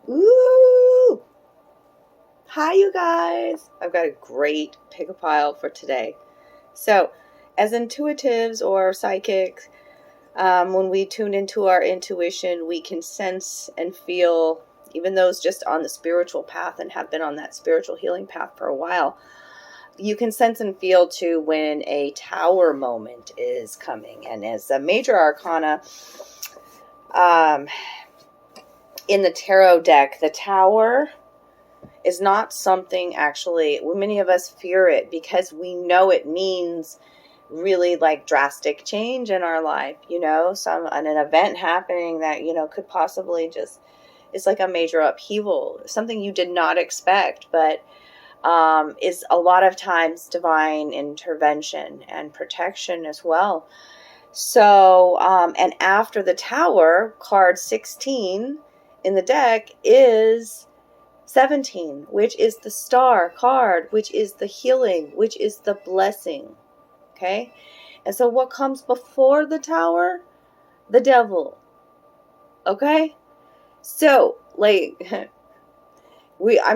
Ooh! Hi, you guys! I've got a great pick-a-pile for today. So, as intuitives or psychics, when we tune into our intuition, we can sense and feel, even those just on the spiritual path and have been on that spiritual healing path for a while, you can sense and feel too when a tower moment is coming. And as a major arcana, in the tarot deck, the tower is not something actually, many of us fear it because we know it means really like drastic change in our life, an event happening that, could possibly just, it's like a major upheaval, something you did not expect, but is a lot of times divine intervention and protection as well. So, and after the tower, card 16 in the deck is 17, which is the star card, which is the healing, which is the blessing. Okay? And so what comes before the tower? The devil. Okay? So, I'm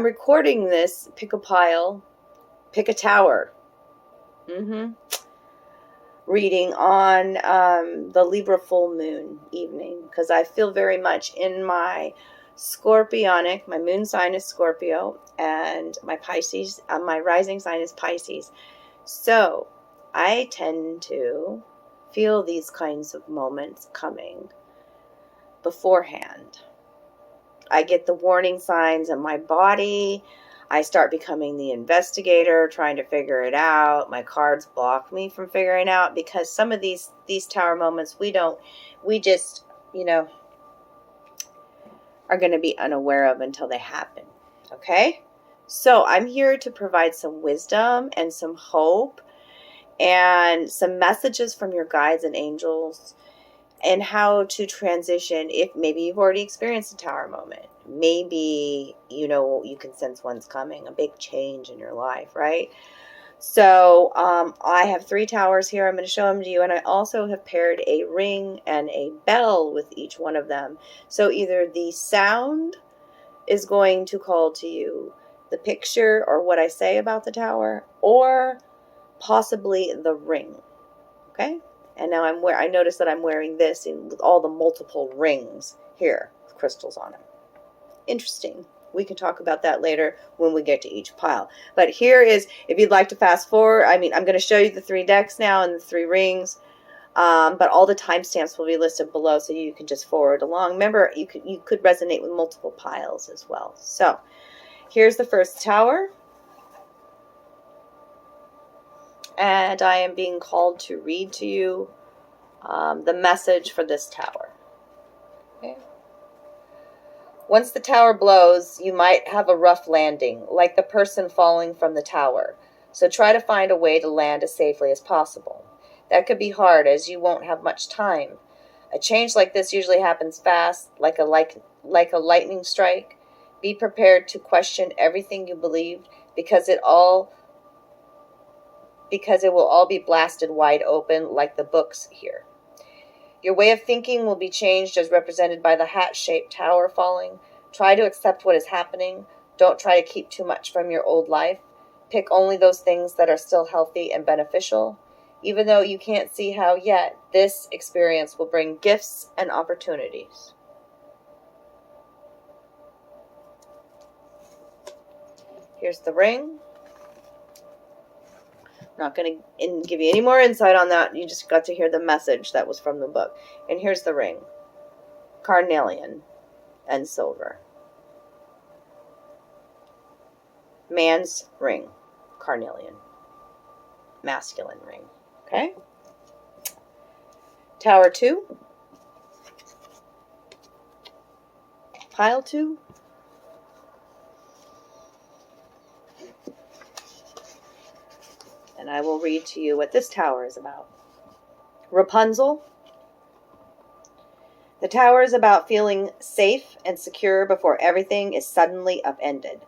recording this, pick a pile, pick a tower. Reading on the Libra full moon evening, because I feel very much in my Scorpionic, my moon sign is Scorpio, and my Pisces, my rising sign is Pisces. So I tend to feel these kinds of moments coming beforehand. I get the warning signs in my body. I start becoming the investigator, trying to figure it out. My cards block me from figuring out because some of these tower moments we just, are going to be unaware of until they happen. Okay? So I'm here to provide some wisdom and some hope and some messages from your guides and angels and how to transition if maybe you've already experienced a tower moment. Maybe, you can sense one's coming, a big change in your life, right? So I have 3 towers here. I'm going to show them to you. And I also have paired a ring and a bell with each one of them. So either the sound is going to call to you the picture or what I say about the tower, or possibly the ring. Okay? And now I notice that I'm wearing this with all the multiple rings here with crystals on them. Interesting. We can talk about that later when we get to each pile. But here is, if you'd like to fast forward, I'm going to show you the 3 decks now and the 3 rings. But all the timestamps will be listed below so you can just forward along. Remember, you could resonate with multiple piles as well. So here's the first tower. And I am being called to read to you the message for this tower. Okay. Once the tower blows, you might have a rough landing, like the person falling from the tower. So try to find a way to land as safely as possible. That could be hard, as you won't have much time. A change like this usually happens fast, like a lightning strike. Be prepared to question everything you believed, because it will all be blasted wide open, like the books here. Your way of thinking will be changed as represented by the hat-shaped tower falling. Try to accept what is happening. Don't try to keep too much from your old life. Pick only those things that are still healthy and beneficial. Even though you can't see how yet, this experience will bring gifts and opportunities. Here's the ring. Not going to give you any more insight on that. You just got to hear the message that was from the book. And here's the ring. Carnelian and silver. Man's ring. Carnelian. Masculine ring. Okay? Tower 2. Pile 2. And I will read to you what this tower is about. Rapunzel. The tower is about feeling safe and secure before everything is suddenly upended.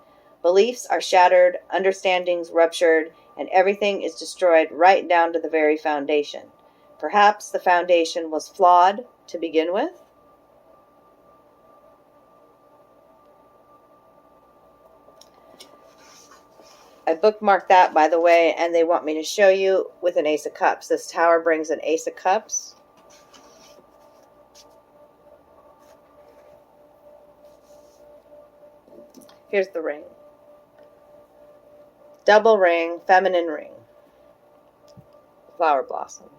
Beliefs are shattered, understandings ruptured, and everything is destroyed right down to the very foundation. Perhaps the foundation was flawed to begin with. I bookmarked that, by the way, and they want me to show you with an Ace of Cups. This tower brings an Ace of Cups. Here's the ring. Double ring, feminine ring. Flower blossom.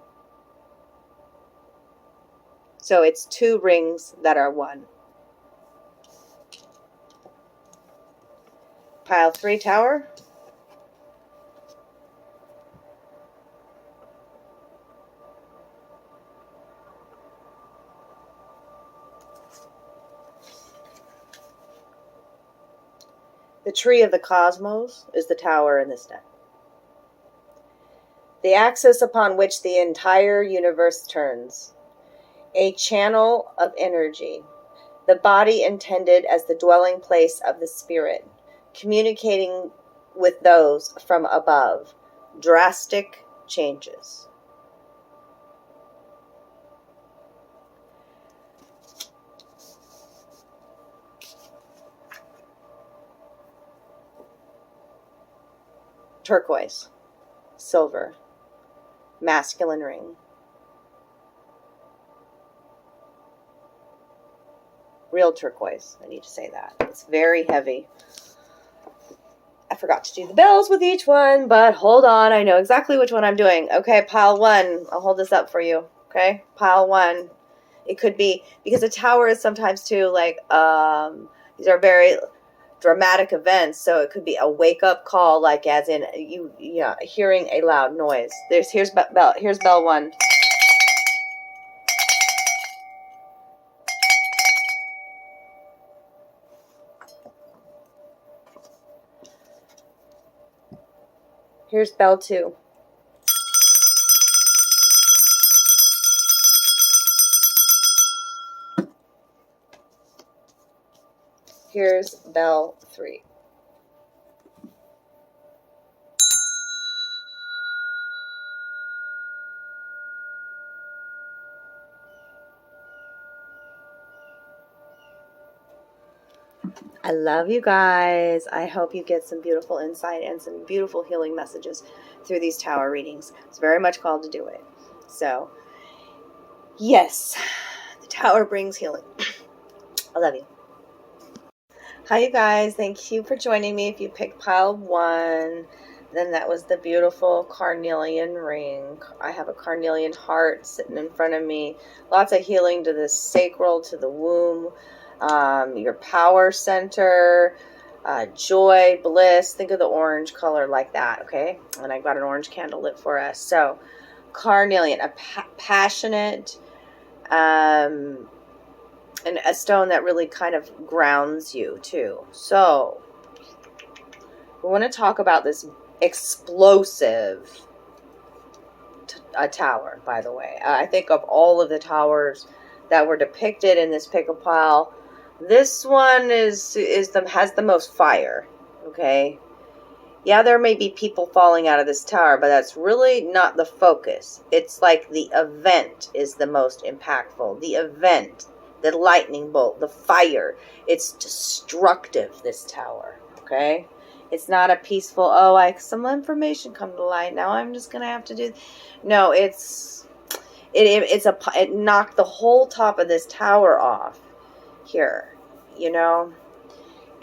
So it's 2 rings that are 1. Pile 3 tower. The tree of the cosmos is the tower in this deck. The axis upon which the entire universe turns. A channel of energy. The body intended as the dwelling place of the spirit. Communicating with those from above. Drastic changes. Turquoise, silver, masculine ring. Real turquoise, I need to say that. It's very heavy. I forgot to do the bells with each one, but hold on, I know exactly which one I'm doing. Okay, pile 1, I'll hold this up for you. Okay, pile 1. It could be, because a tower is sometimes too, like, these are very dramatic events, so it could be a wake-up call, like as in hearing a loud noise. Here's bell 1. Here's bell 2. Here's bell 3. I love you guys. I hope you get some beautiful insight and some beautiful healing messages through these tower readings. It's very much called to do it. So, yes, the tower brings healing. I love you. Hi, you guys. Thank you for joining me. If you picked pile 1, then that was the beautiful carnelian ring. I have a carnelian heart sitting in front of me. Lots of healing to the sacral, to the womb. Your power center, joy, bliss. Think of the orange color like that, okay? And I got an orange candle lit for us. So, carnelian, a passionate, and a stone that really kind of grounds you too. So, we want to talk about this explosive tower, by the way. I think of all of the towers that were depicted in this pick-a pile, this one has the most fire, okay? Yeah, there may be people falling out of this tower, but that's really not the focus. It's like the event is the most impactful. The event, the lightning bolt, the fire. It's destructive, this tower, okay? It's not a peaceful, some information come to light. Now I'm just going to have to do... No, it knocked the whole top of this tower off here,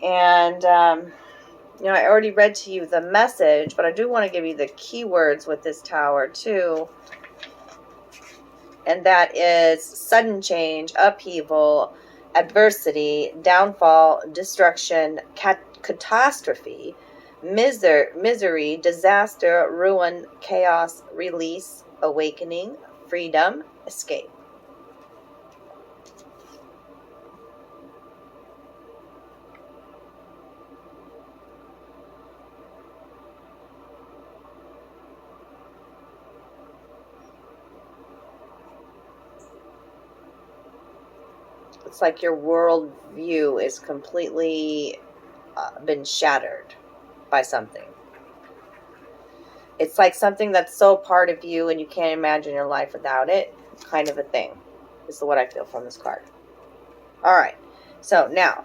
and I already read to you the message, but I do want to give you the keywords with this tower too, and that is sudden change, upheaval, adversity, downfall, destruction, catastrophe, misery, disaster, ruin, chaos, release, awakening, freedom, escape. It's like your world view is completely been shattered by something. It's like something that's so part of you and you can't imagine your life without it, kind of a thing. This is what I feel from this card. All right. So now,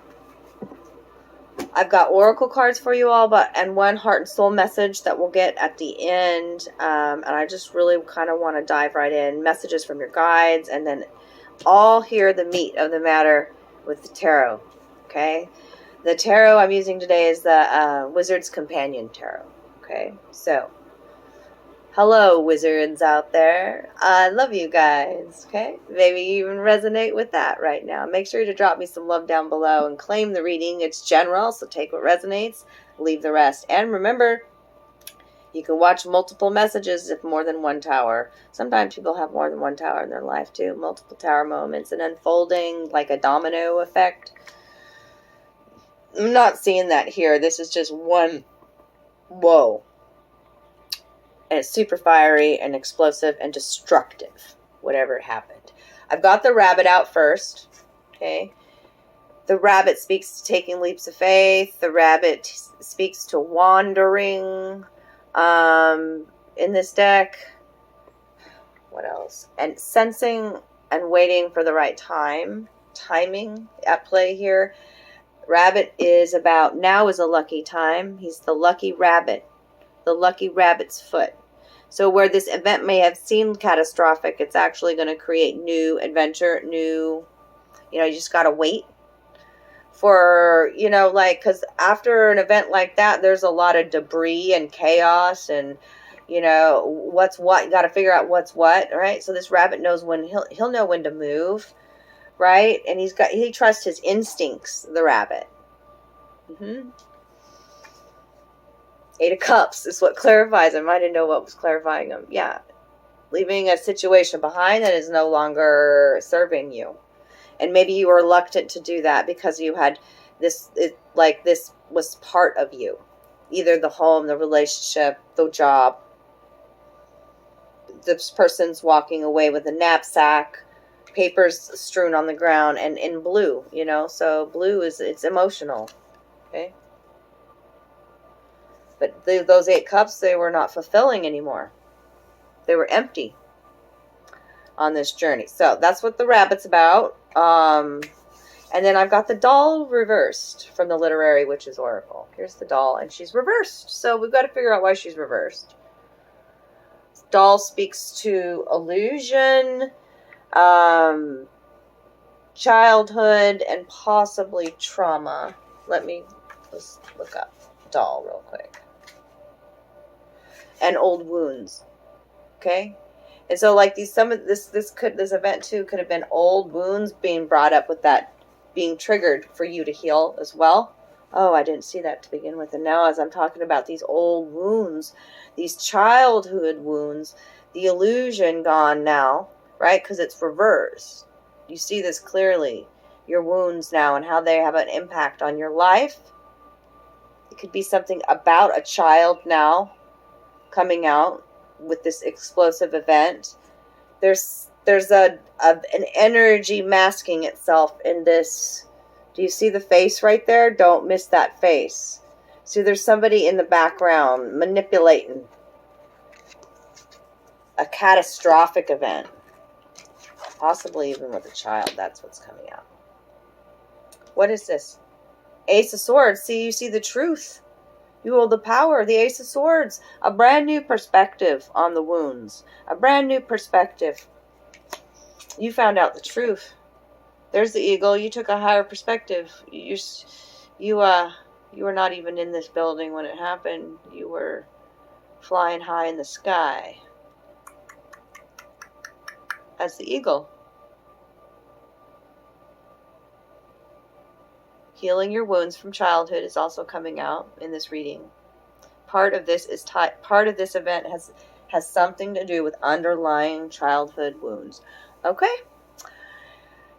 I've got oracle cards for you all, and one heart and soul message that we'll get at the end. And I just really kind of want to dive right in. Messages from your guides, and then all here the meat of the matter with the tarot. Okay, the tarot I'm using today is the Wizard's Companion Tarot. Okay, so hello, wizards out there. I love you guys, okay? Maybe you even resonate with that right now. Make sure to drop me some love down below and claim the reading. It's general, so take what resonates, leave the rest. And remember, you can watch multiple messages if more than one tower. Sometimes people have more than one tower in their life, too. Multiple tower moments and unfolding like a domino effect. I'm not seeing that here. This is just one. Whoa. And it's super fiery and explosive and destructive, whatever happened. I've got the rabbit out first, okay? The rabbit speaks to taking leaps of faith. The rabbit speaks to wandering in this deck. What else? And sensing and waiting for the right timing at play here. Rabbit is about now is a lucky time. He's the lucky rabbit. The lucky rabbit's foot. So where this event may have seemed catastrophic, it's actually going to create new adventure, new, you just got to wait for, like, because after an event like that, there's a lot of debris and chaos and, what's what. You got to figure out what's what, right? So this rabbit knows when he'll know when to move, right? And he trusts his instincts, the rabbit. Eight of Cups is what clarifies him. I didn't know what was clarifying him. Yeah. Leaving a situation behind that is no longer serving you. And maybe you were reluctant to do that because you had this was part of you. Either the home, the relationship, the job. This person's walking away with a knapsack, papers strewn on the ground, and in blue, So blue it's emotional. Okay? But those 8 cups, they were not fulfilling anymore. They were empty on this journey. So that's what the rabbit's about. And then I've got the doll reversed from the Literary Witch's Oracle. Here's the doll, and she's reversed. So we've got to figure out why she's reversed. Doll speaks to illusion, childhood, and possibly trauma. Let's look up doll real quick. And old wounds. Okay? And so like this event too could have been old wounds being brought up with that being triggered for you to heal as well. Oh, I didn't see that to begin with. And now as I'm talking about these old wounds, these childhood wounds, the illusion gone now, right? Because it's reversed. You see this clearly. Your wounds now and how they have an impact on your life. It could be something about a child now coming out with this explosive event. There's an energy masking itself in this. Do you see the face right there? Don't miss that face. See, there's somebody in the background manipulating a catastrophic event. Possibly even with a child. That's what's coming out. What is this? Ace of Swords. See, you see the truth. You hold the power. The Ace of Swords. A brand new perspective on the wounds. A brand new perspective. You found out the truth. There's the eagle. You took a higher perspective. You were not even in this building when it happened. You were flying high in the sky. As the eagle. Healing your wounds from childhood is also coming out in this reading. Part of this event has something to do with underlying childhood wounds. Okay?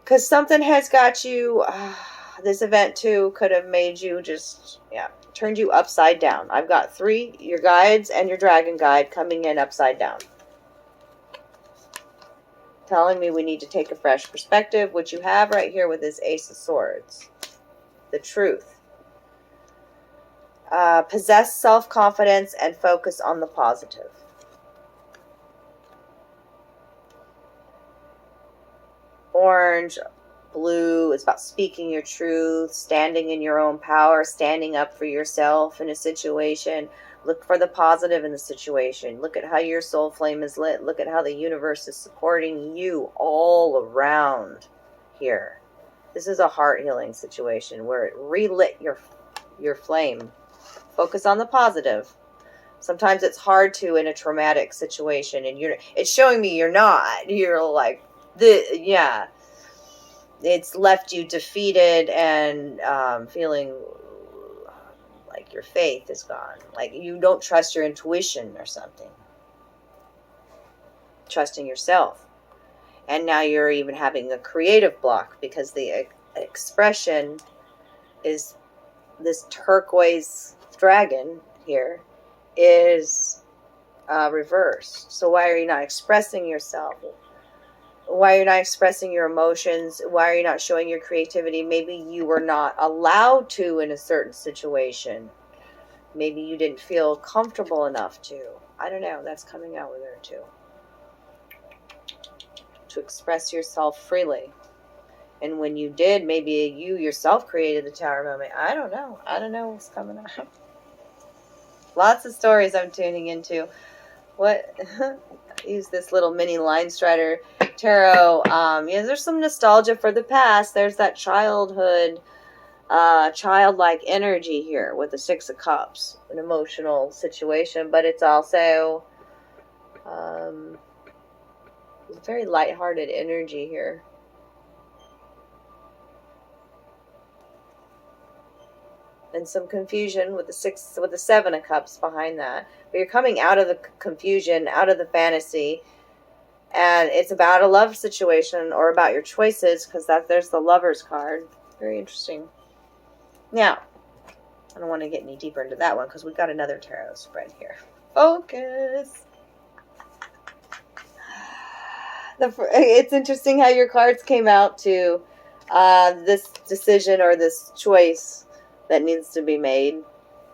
Because something has got you. This event too could have made you turned you upside down. I've got 3, your guides and your dragon guide coming in upside down. Telling me we need to take a fresh perspective, which you have right here with this Ace of Swords. The truth. Possess self-confidence and focus on the positive. Orange, Blue is about speaking your truth, standing in your own power, standing up for yourself in a situation. Look for the positive in the situation. Look at how your soul flame is lit. Look at how the universe is supporting you all around here. This is a heart healing situation where it relit your flame. Focus on the positive. Sometimes it's hard to in a traumatic situation, and it's showing me you're not. You're like, yeah. It's left you defeated and feeling like your faith is gone. Like you don't trust your intuition or something. Trusting yourself. And now you're even having a creative block because the expression is this turquoise dragon here is reversed. So why are you not expressing yourself? Why are you not expressing your emotions? Why are you not showing your creativity? Maybe you were not allowed to in a certain situation. Maybe you didn't feel comfortable enough to. I don't know. That's coming out with her too. To express yourself freely. And when you did, maybe you yourself created the tower moment. I don't know. I don't know what's coming out. Lots of stories I'm tuning into. What? Use this little mini line strider tarot. Yeah, there's some nostalgia for the past. There's that childhood, childlike energy here with the Six of Cups, an emotional situation, but it's also very lighthearted energy here. And some confusion with the Seven of Cups behind that. But you're coming out of the confusion, out of the fantasy, and it's about a love situation or about your choices, because there's the Lover's card. Very interesting. Now, I don't want to get any deeper into that one because we've got another tarot spread here. Focus. It's interesting how your cards came out to this decision or this choice that needs to be made.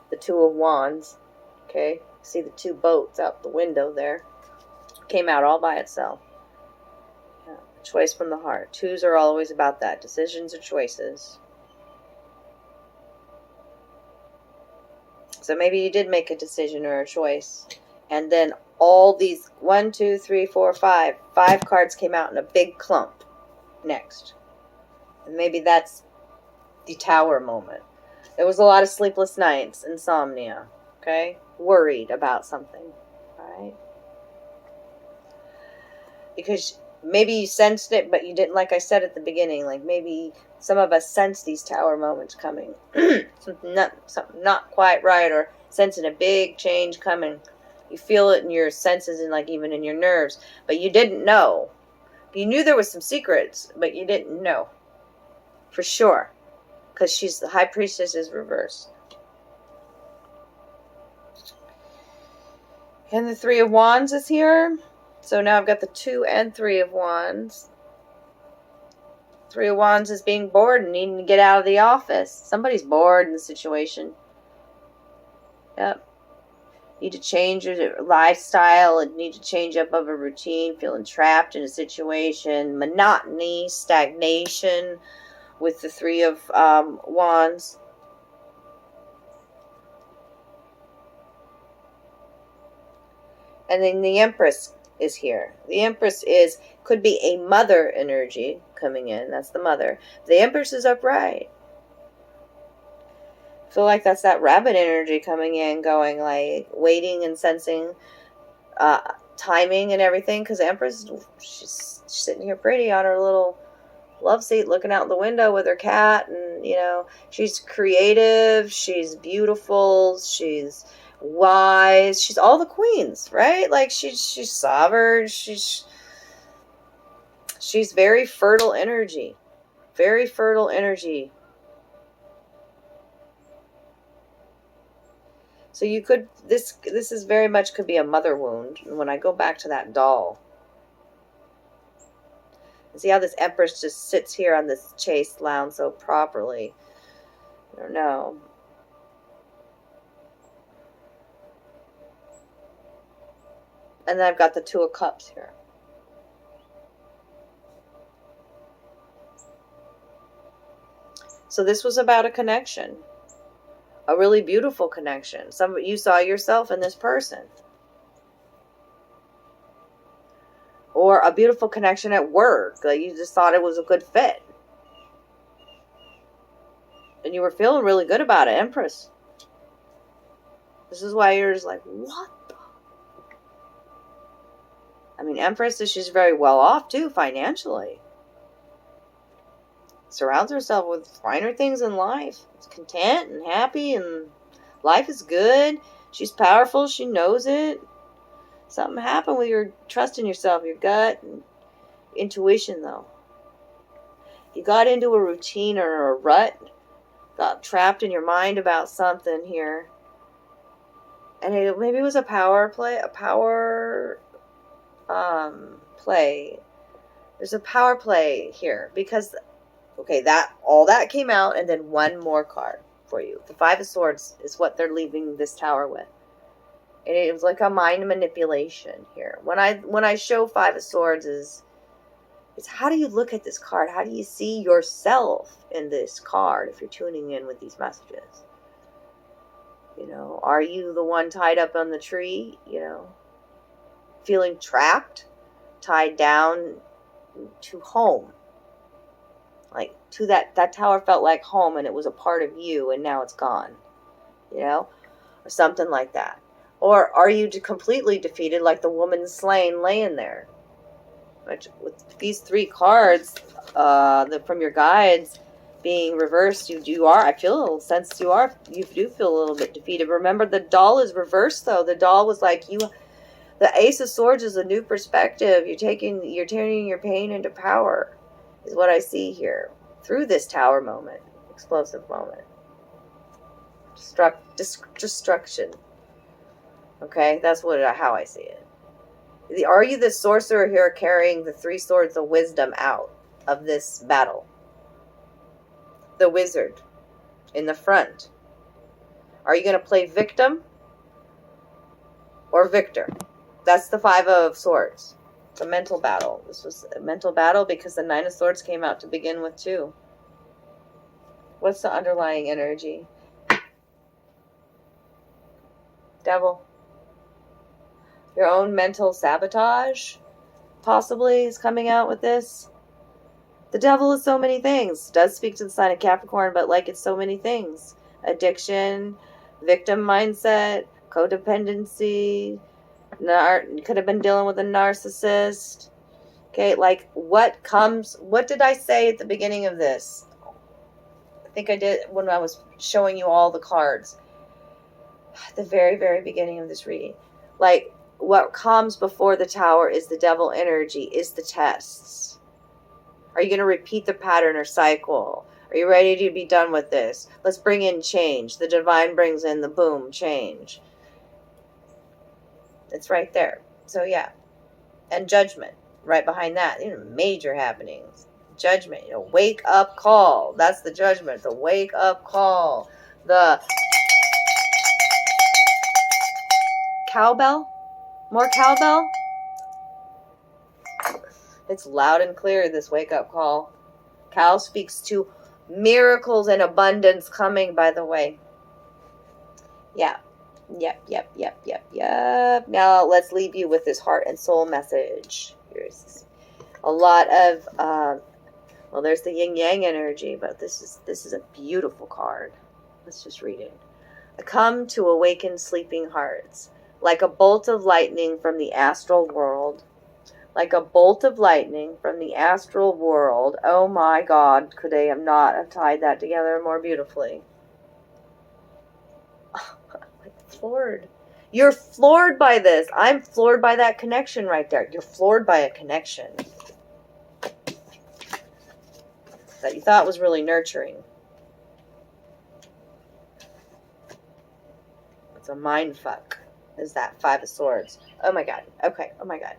The Two of Wands. Okay, see the two boats out the window there. Came out all by itself. Yeah. Choice from the heart. Twos are always about that. Decisions or choices. So maybe you did make a decision or a choice. And then all these 1, 2, 3, 4, 5. 5 cards came out in a big clump next. And maybe that's the tower moment. There was a lot of sleepless nights, insomnia, okay? Worried about something, right? Because maybe you sensed it, but you didn't, like I said at the beginning, like maybe some of us sense these tower moments coming. something not quite right, or sensing a big change coming. You feel it in your senses and like even in your nerves, but you didn't know. You knew there was some secrets, but you didn't know. For sure. Because she's the High Priestess is reversed. And the Three of Wands is here. So now I've got the 2 and 3 of Wands. 3 of Wands is being bored and needing to get out of the office. Somebody's bored in the situation. Yep. Need to change your lifestyle and need to change up of a routine. Feeling trapped in a situation. Monotony, stagnation. With the 3 of Wands. And then the Empress is here. The Empress could be a mother energy coming in. That's the mother. The Empress is upright. I feel like that's that rabbit energy coming in, going like waiting and sensing timing and everything. Because the Empress, she's sitting here pretty on her little love seat looking out the window with her cat, and she's creative, she's beautiful, she's wise, she's all the queens, right? Like she's sovereign, she's very fertile energy. Very fertile energy. So you could this is very much could be a mother wound. And when I go back to that doll, see how this Empress just sits here on this chaste lounge so properly. I don't know. And then I've got the 2 of Cups here. So this was about a connection. A really beautiful connection. You saw yourself in this person. Or a beautiful connection at work. Like you just thought it was a good fit. And you were feeling really good about it, Empress. This is why you're just like, what the? I mean, Empress, she's very well off too, financially. Surrounds herself with finer things in life. Is content and happy and life is good. She's powerful. She knows it. Something happened with your trust in yourself, your gut, and intuition, though. You got into a routine or a rut. Got trapped in your mind about something here. And maybe it was a power play. There's a power play here. Because, okay, all that came out, and then one more card for you. The Five of Swords is what they're leaving this tower with. And it was like a mind manipulation here. When I show Five of Swords it's how do you look at this card? How do you see yourself in this card if you're tuning in with these messages? You know, are you the one tied up on the tree, you know, feeling trapped, tied down to home? Like to that tower felt like home and it was a part of you and now it's gone, you know, or something like that. Or are you completely defeated like the woman slain laying there? Which, with these three cards from your guides being reversed, you do feel a little bit defeated. Remember, the doll is reversed, though. The doll was like, the Ace of Swords is a new perspective. You're turning your pain into power, is what I see here. Through this tower moment, explosive moment. Destruction. Okay, that's how I see it. Are you the sorcerer here carrying the three swords of wisdom out of this battle? The wizard in the front. Are you going to play victim or victor? That's the Five of Swords. It's a mental battle. This was a mental battle because the Nine of Swords came out to begin with too. What's the underlying energy? Devil. Your own mental sabotage, possibly, is coming out with this. The devil is so many things. It does speak to the sign of Capricorn, but like it's so many things. Addiction, victim mindset, codependency, could have been dealing with a narcissist. Okay, like what did I say at the beginning of this? I think I did when I was showing you all the cards. At the very, very beginning of this reading. Like, what comes before the tower is the devil energy, is the tests. Are you going to repeat the pattern or cycle? Are you ready to be done with this? Let's bring in change. The divine brings in the boom, change. It's right there. So yeah. And judgment right behind that. Major happenings. Judgment. Wake up call. That's the judgment. The wake up call. The cowbell. More cowbell? It's loud and clear, this wake-up call. Cow speaks to miracles and abundance coming, by the way. Yeah. Yep. Now, let's leave you with this heart and soul message. Here's a lot of, there's the yin-yang energy, but this is a beautiful card. Let's just read it. I come to awaken sleeping hearts. Like a bolt of lightning from the astral world. Like a bolt of lightning from the astral world. Oh my God, could they not have tied that together more beautifully? Oh, I'm floored. You're floored by this. I'm floored by that connection right there. You're floored by a connection that you thought was really nurturing. It's a mind fuck. Is that Five of Swords. Oh my God. Okay. Oh my God.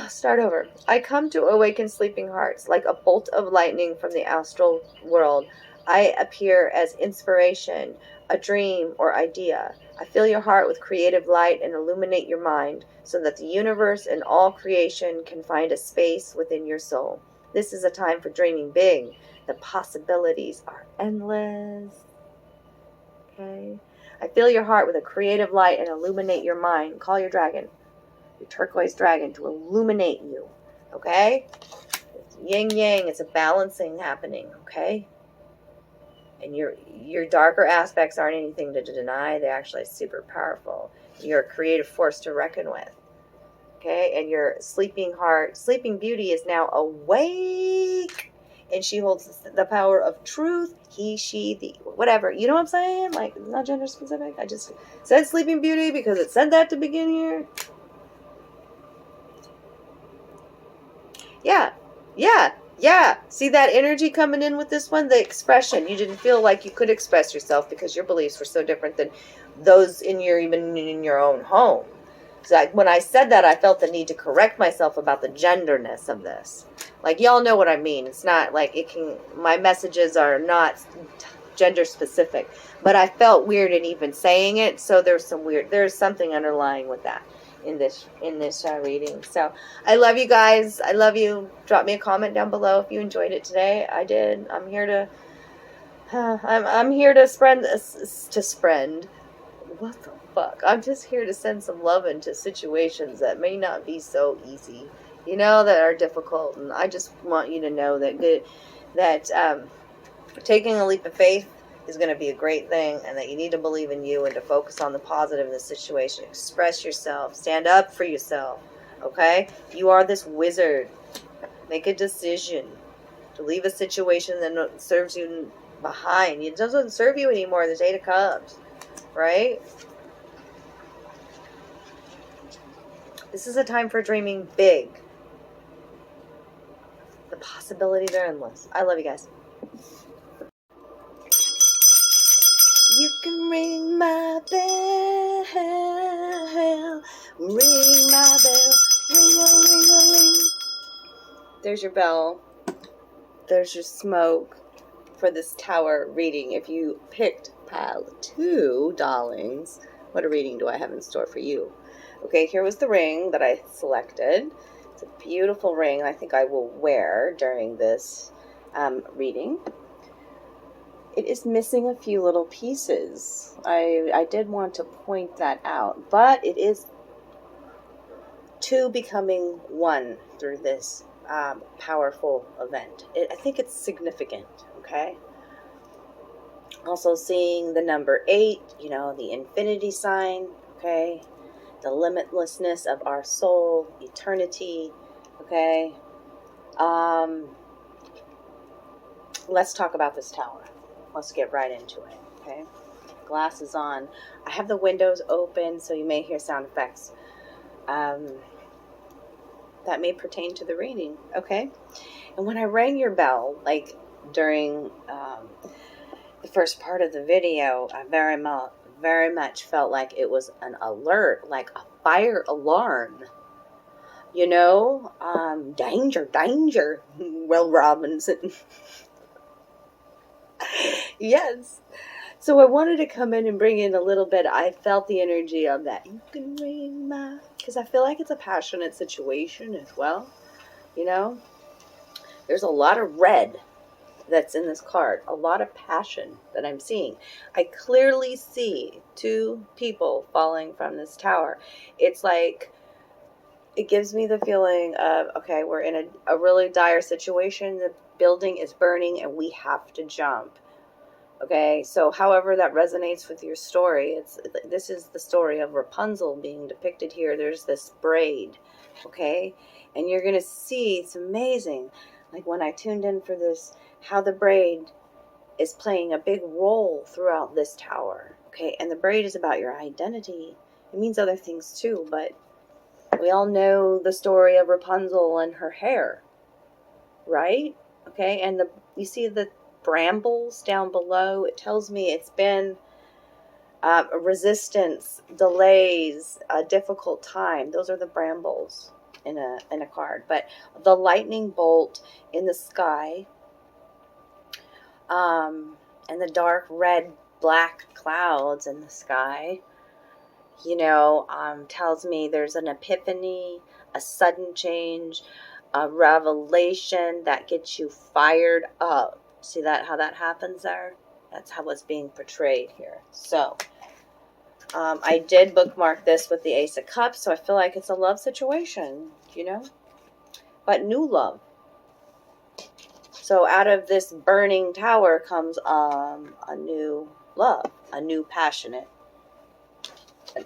Start over. I come to awaken sleeping hearts like a bolt of lightning from the astral world. I appear as inspiration, a dream or idea. I fill your heart with creative light and illuminate your mind so that the universe and all creation can find a space within your soul. This is a time for dreaming big. The possibilities are endless. Okay. I fill your heart with a creative light and illuminate your mind. Call your dragon, your turquoise dragon, to illuminate you. Okay? It's yin yang. It's a balancing happening. Okay? And your darker aspects aren't anything to deny. They're actually super powerful. You're a creative force to reckon with. Okay? And your sleeping heart, sleeping beauty is now awake. And she holds the power of truth. He, she, the, whatever. You know what I'm saying? Like, it's not gender specific. I just said sleeping beauty because it said that to begin here. Yeah. Yeah. Yeah. See that energy coming in with this one? The expression. You didn't feel like you could express yourself because your beliefs were so different than those even in your own home. So when I said that, I felt the need to correct myself about the genderness of this. Like, y'all know what I mean. It's not like my messages are not gender specific, but I felt weird in even saying it. So there's something underlying with that in this reading. So I love you guys. I love you. Drop me a comment down below if you enjoyed it today. I did. I'm here to spread. What the fuck? I'm just here to send some love into situations that may not be so easy, that are difficult. And I just want you to know that taking a leap of faith is going to be a great thing, and that you need to believe in you and to focus on the positive in this situation. Express yourself. Stand up for yourself. Okay? You are this wizard. Make a decision to leave a situation that serves you behind. It doesn't serve you anymore. There's 8 of Cups. Right? This is a time for dreaming big. The possibilities are endless. I love you guys. You can ring my bell. Ring my bell. Ring-a-ling-a-ling. There's your bell. There's your smoke for this tower reading. If you picked pile 2, darlings, what a reading do I have in store for you? Okay, here was the ring that I selected. It's a beautiful ring I think I will wear during this reading. It is missing a few little pieces. I did want to point that out, but it is 2 becoming 1 through this powerful event. I think it's significant, okay? Also seeing the number 8, the infinity sign, okay? The limitlessness of our soul, eternity, okay? Let's talk about this tower. Let's get right into it, okay? Glasses on. I have the windows open, so you may hear sound effects that may pertain to the reading, okay? And when I rang your bell, like during the first part of the video, I very much felt like it was an alert, like a fire alarm. Danger, danger. Will Robinson. Yes. So I wanted to come in and bring in a little bit. I felt the energy of that. You can ring my... Because I feel like it's a passionate situation as well. There's a lot of red that's in this card. A lot of passion that I'm seeing. I clearly see 2 people falling from this tower. It's like, it gives me the feeling of, okay, we're in a really dire situation. The building is burning and we have to jump. Okay, so however that resonates with your story, this is the story of Rapunzel being depicted here. There's this braid, okay? And you're going to see, it's amazing. Like when I tuned in for this, how the braid is playing a big role throughout this tower. Okay, and the braid is about your identity. It means other things too, but we all know the story of Rapunzel and her hair, right? Okay, and you see the brambles down below. It tells me it's been resistance, delays, a difficult time. Those are the brambles in a card. But the lightning bolt in the sky, and the dark red black clouds in the sky, tells me there's an epiphany, a sudden change, a revelation that gets you fired up. See that, how that happens there? That's how it's being portrayed here. So, I did bookmark this with the Ace of Cups, so I feel like it's a love situation, you know? But new love. So out of this burning tower comes a new love, a new passionate,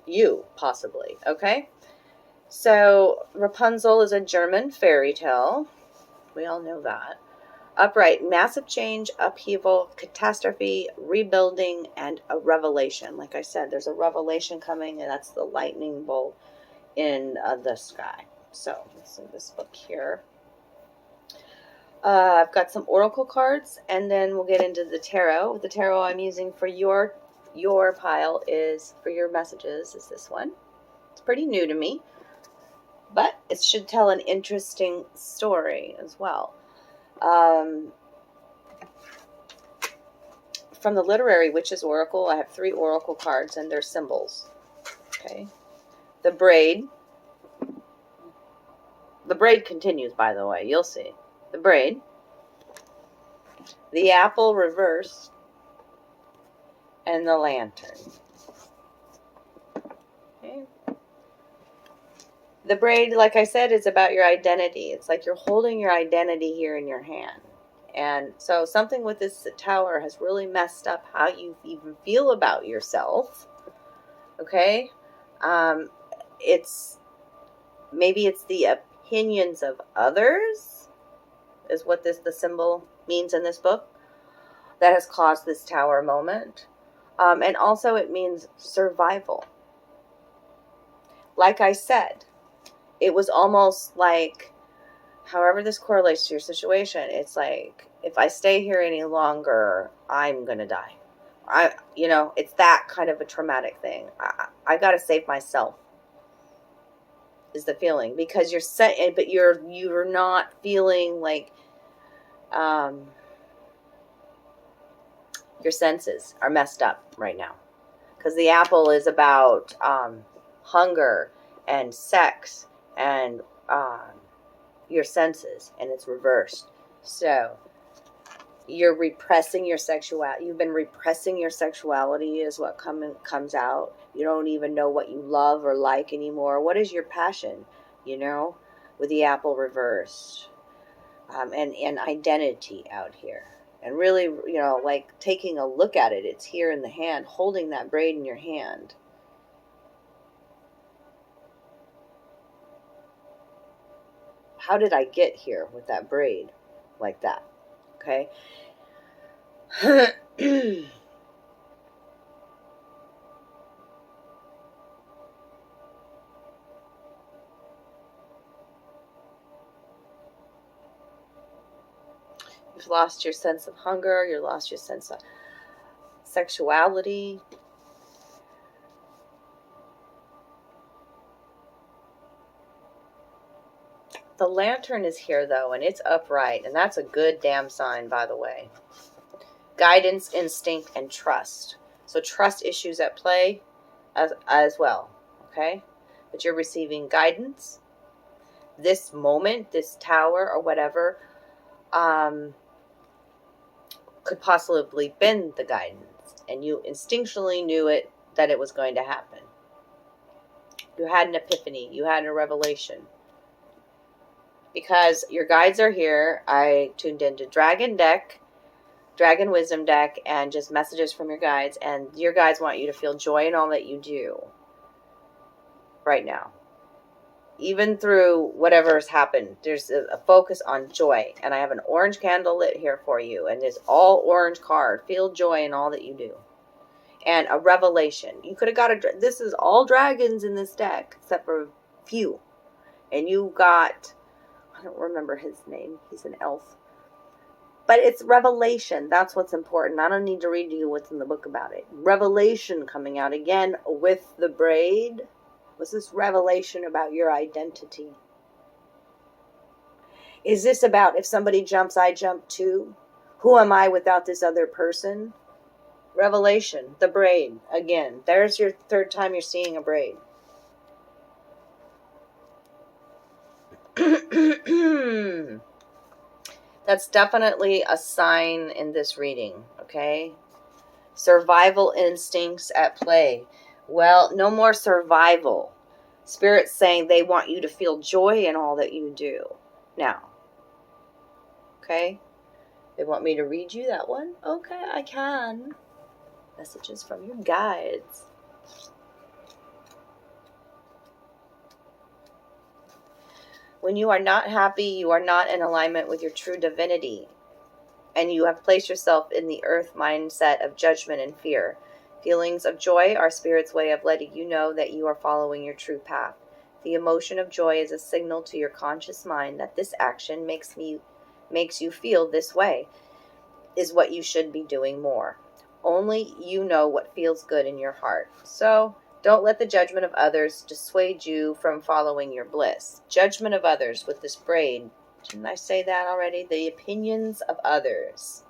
you, possibly, okay? So Rapunzel is a German fairy tale. We all know that. Upright, massive change, upheaval, catastrophe, rebuilding, and a revelation. Like I said, there's a revelation coming, and that's the lightning bolt in the sky. So let's see this book here. I've got some oracle cards, and then we'll get into the tarot. The tarot I'm using for your pile is, for your messages, is this one. It's pretty new to me, but it should tell an interesting story as well. From the Literary Witches Oracle, I have 3 oracle cards and their symbols. Okay. The braid. The braid continues, by the way. You'll see. The braid. The apple reversed. And the lantern. Okay. The braid, like I said, is about your identity. It's like you're holding your identity here in your hand. And so something with this tower has really messed up how you even feel about yourself. Okay? Maybe it's the opinions of others, is what the symbol means in this book, that has caused this tower moment. And also it means survival. Like I said, it was almost like, however this correlates to your situation, it's like, if I stay here any longer, I'm going to die. It's that kind of a traumatic thing. I got to save myself, is the feeling, because you're set, but you're not feeling like, your senses are messed up right now, because the apple is about, hunger and sex and, your senses, and it's reversed. So you're repressing your sexuality. You've been repressing your sexuality is what comes out. You don't even know what you love or like anymore. What is your passion, with the apple reversed, and identity out here. And really, like taking a look at it, it's here in the hand, holding that braid in your hand. How did I get here with that braid like that? Okay. You've lost your sense of hunger. You've lost your sense of sexuality. The lantern is here, though, and it's upright, and that's a good damn sign, by the way. Guidance, instinct, and trust. So trust issues at play as well, okay? But you're receiving guidance. This moment, this tower or whatever, could possibly been the guidance, and you instinctually knew that it was going to happen. You had an epiphany. You had a revelation. Because your guides are here, I tuned into Dragon Wisdom deck, and just messages from your guides. And your guides want you to feel joy in all that you do right now. Even through whatever has happened, there's a focus on joy. And I have an orange candle lit here for you. And this all orange card. Feel joy in all that you do. And a revelation. You could have got this is all dragons in this deck, except for a few. And you got, I don't remember his name. He's an elf. But it's revelation. That's what's important. I don't need to read you what's in the book about it. Revelation coming out again with the braid. Was this revelation about your identity? Is this about if somebody jumps, I jump too? Who am I without this other person? Revelation. The braid. Again, there's your third time you're seeing a braid. That's definitely a sign in this reading, okay? Survival instincts at play. Well, no more survival. Spirit's saying they want you to feel joy in all that you do now. Okay? They want me to read you that one? Okay, I can. Messages from your guides. When you are not happy, you are not in alignment with your true divinity, and you have placed yourself in the earth mindset of judgment and fear. Feelings of joy are Spirit's way of letting you know that you are following your true path. The emotion of joy is a signal to your conscious mind that this action makes you feel this way, is what you should be doing more. Only you know what feels good in your heart. So, don't let the judgment of others dissuade you from following your bliss. Judgment of others with this braid. Didn't I say that already? The opinions of others.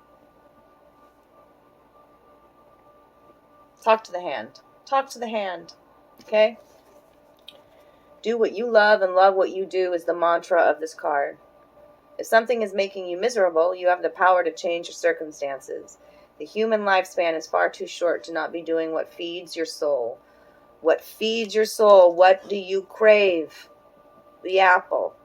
Talk to the hand. Talk to the hand. Okay? Do what you love and love what you do is the mantra of this card. If something is making you miserable, you have the power to change your circumstances. The human lifespan is far too short to not be doing what feeds your soul. What feeds your soul? What do you crave? The apple.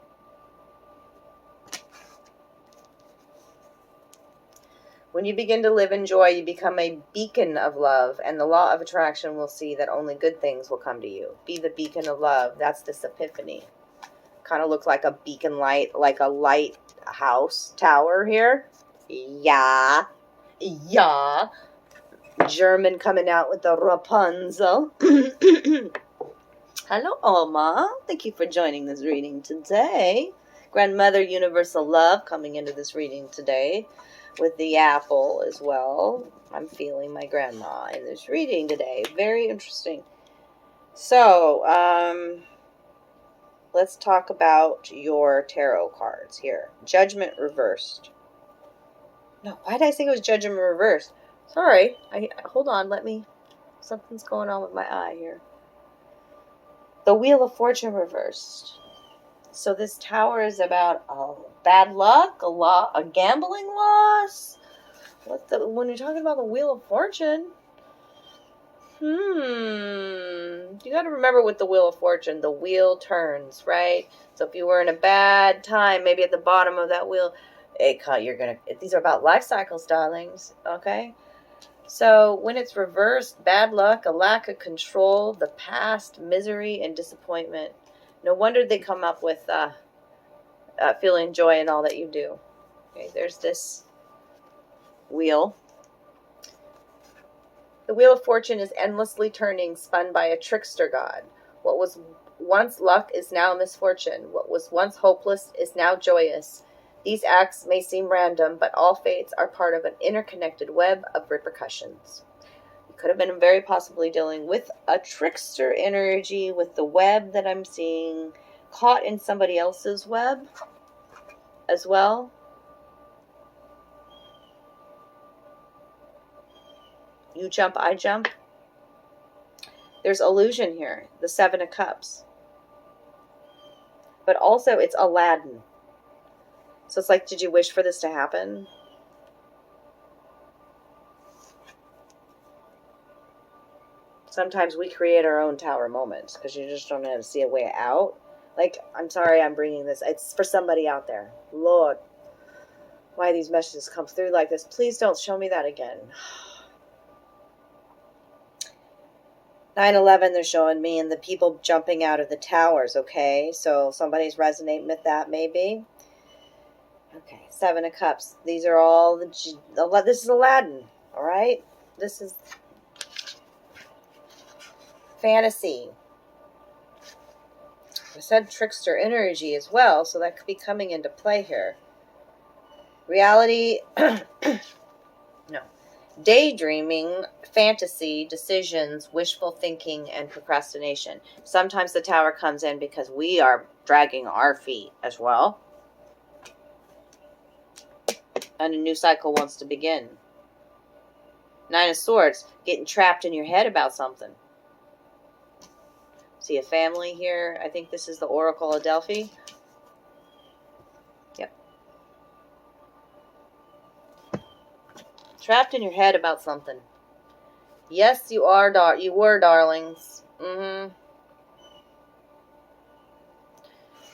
When you begin to live in joy, you become a beacon of love, and the law of attraction will see that only good things will come to you. Be the beacon of love. That's this epiphany. Kind of looks like a beacon light, like a lighthouse tower here. Yeah. Yeah. German coming out with the Rapunzel. Hello, Oma. Thank you for joining this reading today. Grandmother Universal Love coming into this reading today with the apple as well. I'm feeling my grandma in this reading today. Very interesting. So, let's talk about your tarot cards here. Judgment reversed. No, why did I think it was Judgment reversed? Sorry. Hold on. Something's going on with my eye here. The Wheel of Fortune reversed. So this tower is about bad luck, a gambling loss. When you're talking about the Wheel of Fortune, you got to remember with the Wheel of Fortune, the wheel turns, right? So if you were in a bad time, maybe at the bottom of that wheel, these are about life cycles, darlings, okay? So when it's reversed, bad luck, a lack of control, the past, misery, and disappointment. No wonder they come up with feeling joy in all that you do. Okay, there's this wheel. The Wheel of Fortune is endlessly turning, spun by a trickster god. What was once luck is now misfortune. What was once hopeless is now joyous. These acts may seem random, but all fates are part of an interconnected web of repercussions. You could have been very possibly dealing with a trickster energy with the web that I'm seeing caught in somebody else's web as well. You jump, I jump. There's illusion here, the Seven of Cups. But also it's Aladdin. So it's like, did you wish for this to happen? Sometimes we create our own tower moments because you just don't know how to see a way out. Like, I'm sorry I'm bringing this. It's for somebody out there. Lord, why these messages come through like this. Please don't show me that again. 9/11, they're showing me, and the people jumping out of the towers, okay? So somebody's resonating with that, maybe. Okay, Seven of Cups. These are all this is Aladdin, all right? This is fantasy. I said trickster energy as well, so that could be coming into play here. Reality, no. Daydreaming, fantasy, decisions, wishful thinking, and procrastination. Sometimes the tower comes in because we are dragging our feet as well. And a new cycle wants to begin. Nine of Swords, getting trapped in your head about something. See a family here. I think this is the Oracle of Delphi. Yep. trapped in your head about something. Yes, you are, you were, darlings.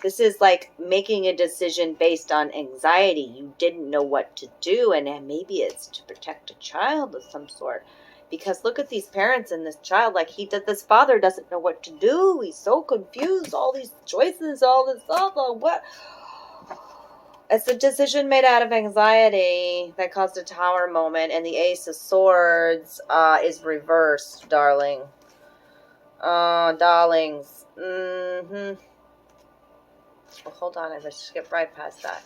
This is like making a decision based on anxiety. You didn't know what to do, and maybe it's to protect a child of some sort. Because look at these parents and this child, like this father doesn't know what to do. He's so confused, all these choices, all this stuff, what? It's a decision made out of anxiety that caused a tower moment, and the Ace of Swords is reversed, darling. Darlings. Well, hold on, I just skipped right past that.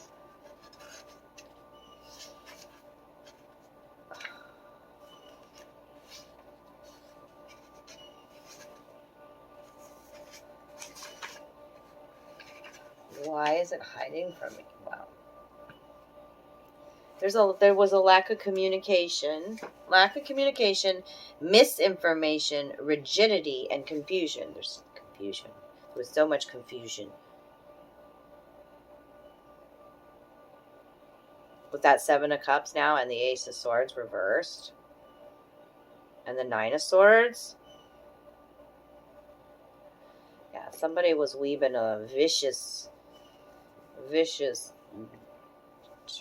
Why is it hiding from me? Wow. There was a lack of communication. Misinformation, rigidity, and confusion. There's confusion. There was so much confusion. With that Seven of Cups now and the Ace of Swords reversed. And the Nine of Swords. Yeah, somebody was weaving a vicious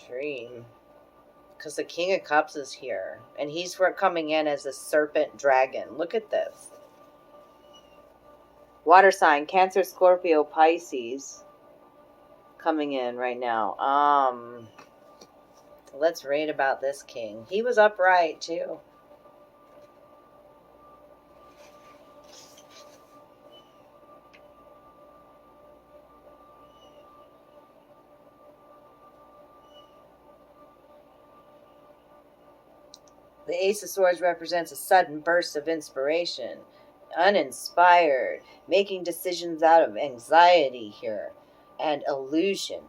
dream. Because the King of Cups is here. And he's coming in as a serpent dragon. Look at this. Water sign, Cancer, Scorpio, Pisces. Coming in right now. Let's read about this king. He was upright too. The Ace of Swords represents a sudden burst of inspiration. Uninspired. Making decisions out of anxiety here. And illusion.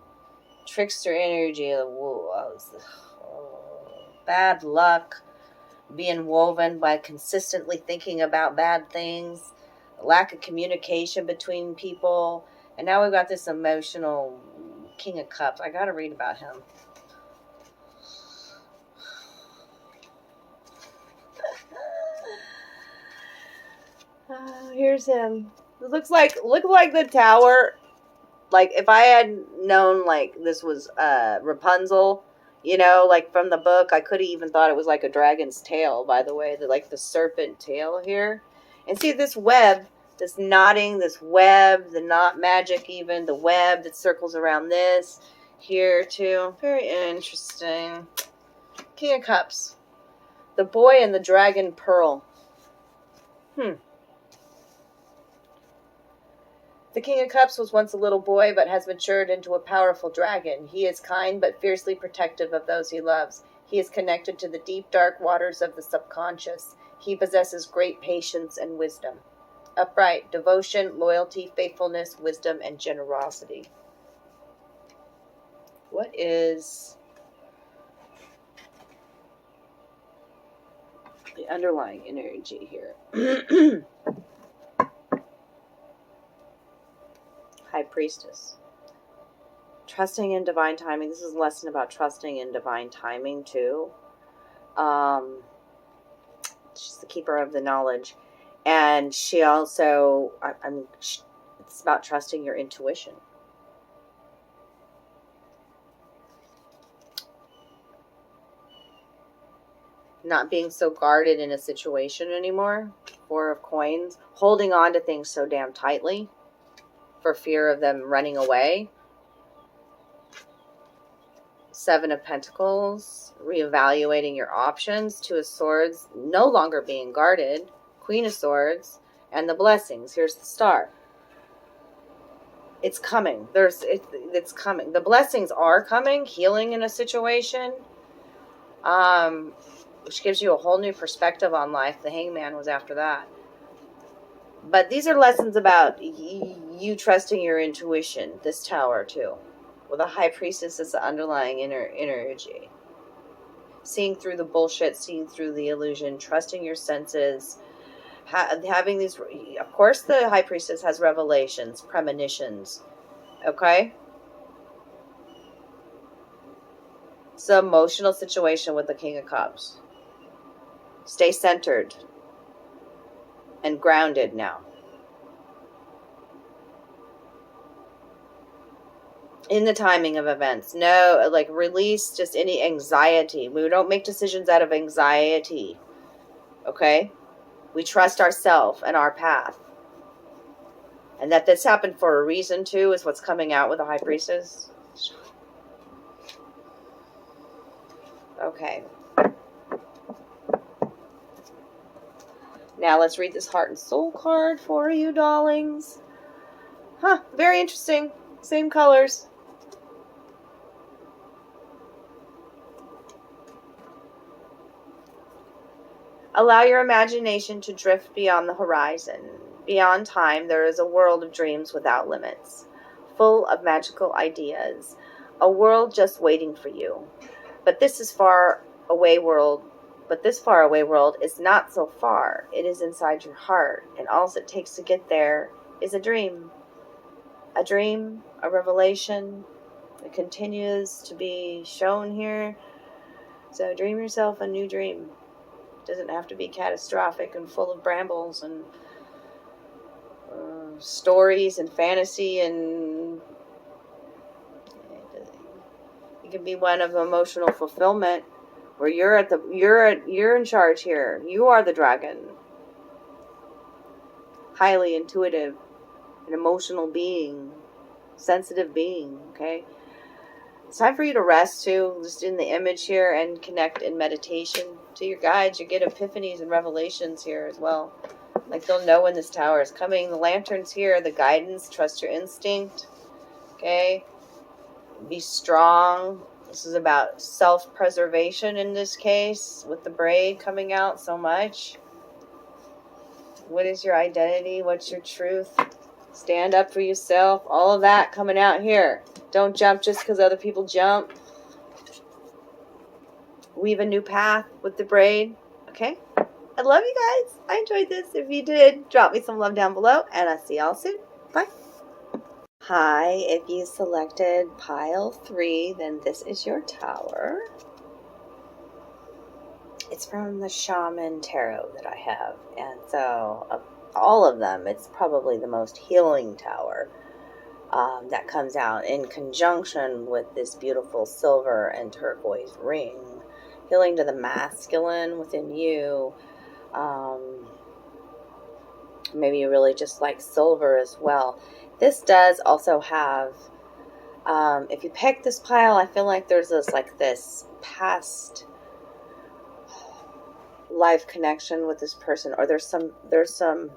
Trickster energy. Bad luck. Being woven by consistently thinking about bad things. Lack of communication between people. And now we've got this emotional King of Cups. I gotta read about him. Here's him. It looks like the tower. Like if I had known like this was Rapunzel, you know, like from the book, I could have even thought it was like a dragon's tail. By the way, the serpent tail here, and see this web, this knotting, this web, the knot magic, even the web that circles around this here too. Very interesting. King of Cups, the boy and the dragon pearl. The King of Cups was once a little boy, but has matured into a powerful dragon. He is kind, but fiercely protective of those he loves. He is connected to the deep, dark waters of the subconscious. He possesses great patience and wisdom. Upright, devotion, loyalty, faithfulness, wisdom, and generosity. What is the underlying energy here? High Priestess. Trusting in divine timing. This is a lesson about trusting in divine timing too. She's the keeper of the knowledge. And she also, it's about trusting your intuition. Not being so guarded in a situation anymore. Four of Coins. Holding on to things so damn tightly for fear of them running away. Seven of Pentacles, reevaluating your options. Two of Swords, no longer being guarded. Queen of Swords, and the Blessings. Here's the Star. It's coming. It's coming. The blessings are coming. Healing in a situation, which gives you a whole new perspective on life. The Hangman was after that. But these are lessons about you trusting your intuition. This Tower, too. Well, the High Priestess is the underlying energy. Seeing through the bullshit, seeing through the illusion, trusting your senses. Having these... Of course, the High Priestess has revelations, premonitions. Okay? It's an emotional situation with the King of Cups. Stay centered and grounded now. In the timing of events. No, like release just any anxiety. We don't make decisions out of anxiety. Okay? We trust ourselves and our path. And that this happened for a reason too is what's coming out with the High Priestess. Okay. Now let's read this Heart and Soul card for you, darlings. Huh, very interesting. Same colors. Allow your imagination to drift beyond the horizon. Beyond time, there is a world of dreams without limits, full of magical ideas. A world just waiting for you. But this far away world is not so far. It is inside your heart, and all it takes to get there is a dream. A dream, a revelation. It continues to be shown here. So dream yourself a new dream. Doesn't have to be catastrophic and full of brambles and stories and fantasy, and it can be one of emotional fulfillment where you're in charge here. You are the dragon. Highly intuitive, an emotional being, sensitive being, okay? It's time for you to rest too, just in the image here, and connect in meditation to your guides. You get epiphanies and revelations here as well. Like they'll know when this tower is coming. The lanterns here, the guidance, trust your instinct. Okay? Be strong. This is about self-preservation in this case, with the braid coming out so much. What is your identity? What's your truth? Stand up for yourself. All of that coming out here. Don't jump just because other people jump. Weave a new path with the braid. Okay? I love you guys. I enjoyed this. If you did, drop me some love down below. And I'll see y'all soon. Bye. Hi. If you selected pile 3, then this is your tower. It's from the Shaman Tarot that I have. And so, of all of them, it's probably the most healing tower. That comes out in conjunction with this beautiful silver and turquoise ring. Healing to the masculine within you. Maybe you really just like silver as well. This does also have, if you pick this pile, I feel like there's this past life connection with this person, or there's some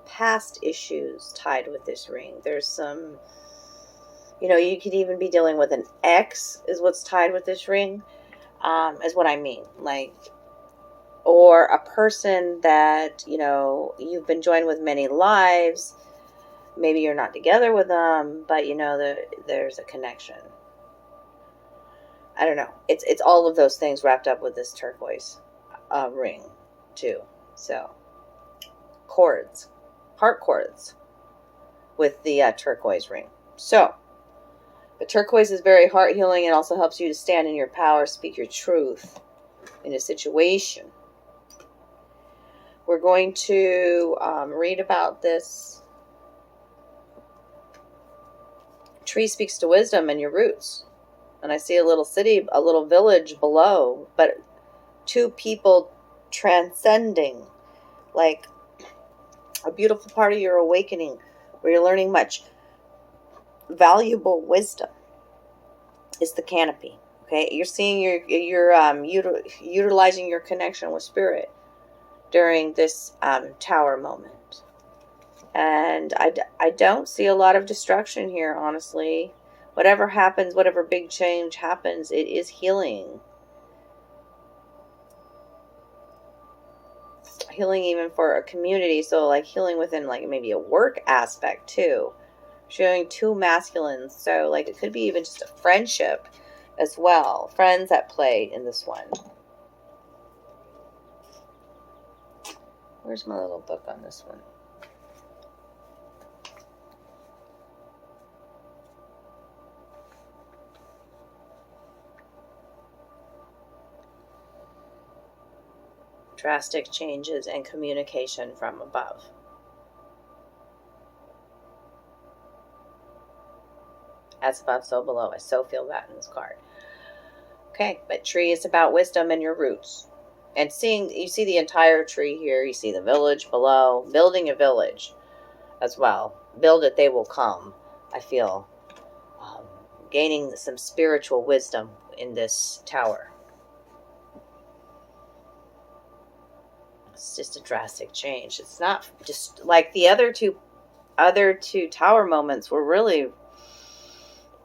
past issues tied with this ring. There's some, you could even be dealing with an ex is what's tied with this ring, is what I mean. Like, or a person that, you've been joined with many lives. Maybe you're not together with them, but there's a connection. I don't know. It's all of those things wrapped up with this turquoise ring too. So cords. Heart cords with the turquoise ring. So the turquoise is very heart healing and also helps you to stand in your power, speak your truth in a situation. We're going to read about this. Tree speaks to wisdom and your roots. And I see a little city, a little village below, but 2 people transcending, like a beautiful part of your awakening where you're learning much valuable wisdom is the canopy. Okay, you're seeing you're utilizing your connection with spirit during this tower moment, and I don't see a lot of destruction here, honestly. Whatever happens, whatever big change happens, it is healing. Healing even for a community, so like healing within like maybe a work aspect too. Showing 2 masculines, so like it could be even just a friendship as well. Friends at play in this one. Where's my little book on this one? drastic changes and communication from above. As above, so below. I so feel that in this card. Okay, but tree is about wisdom and your roots. And seeing, you see the entire tree here. You see the village below. Building a village as well. Build it, they will come. I feel gaining some spiritual wisdom in this tower. It's just a drastic change. It's not just like the other two tower moments were really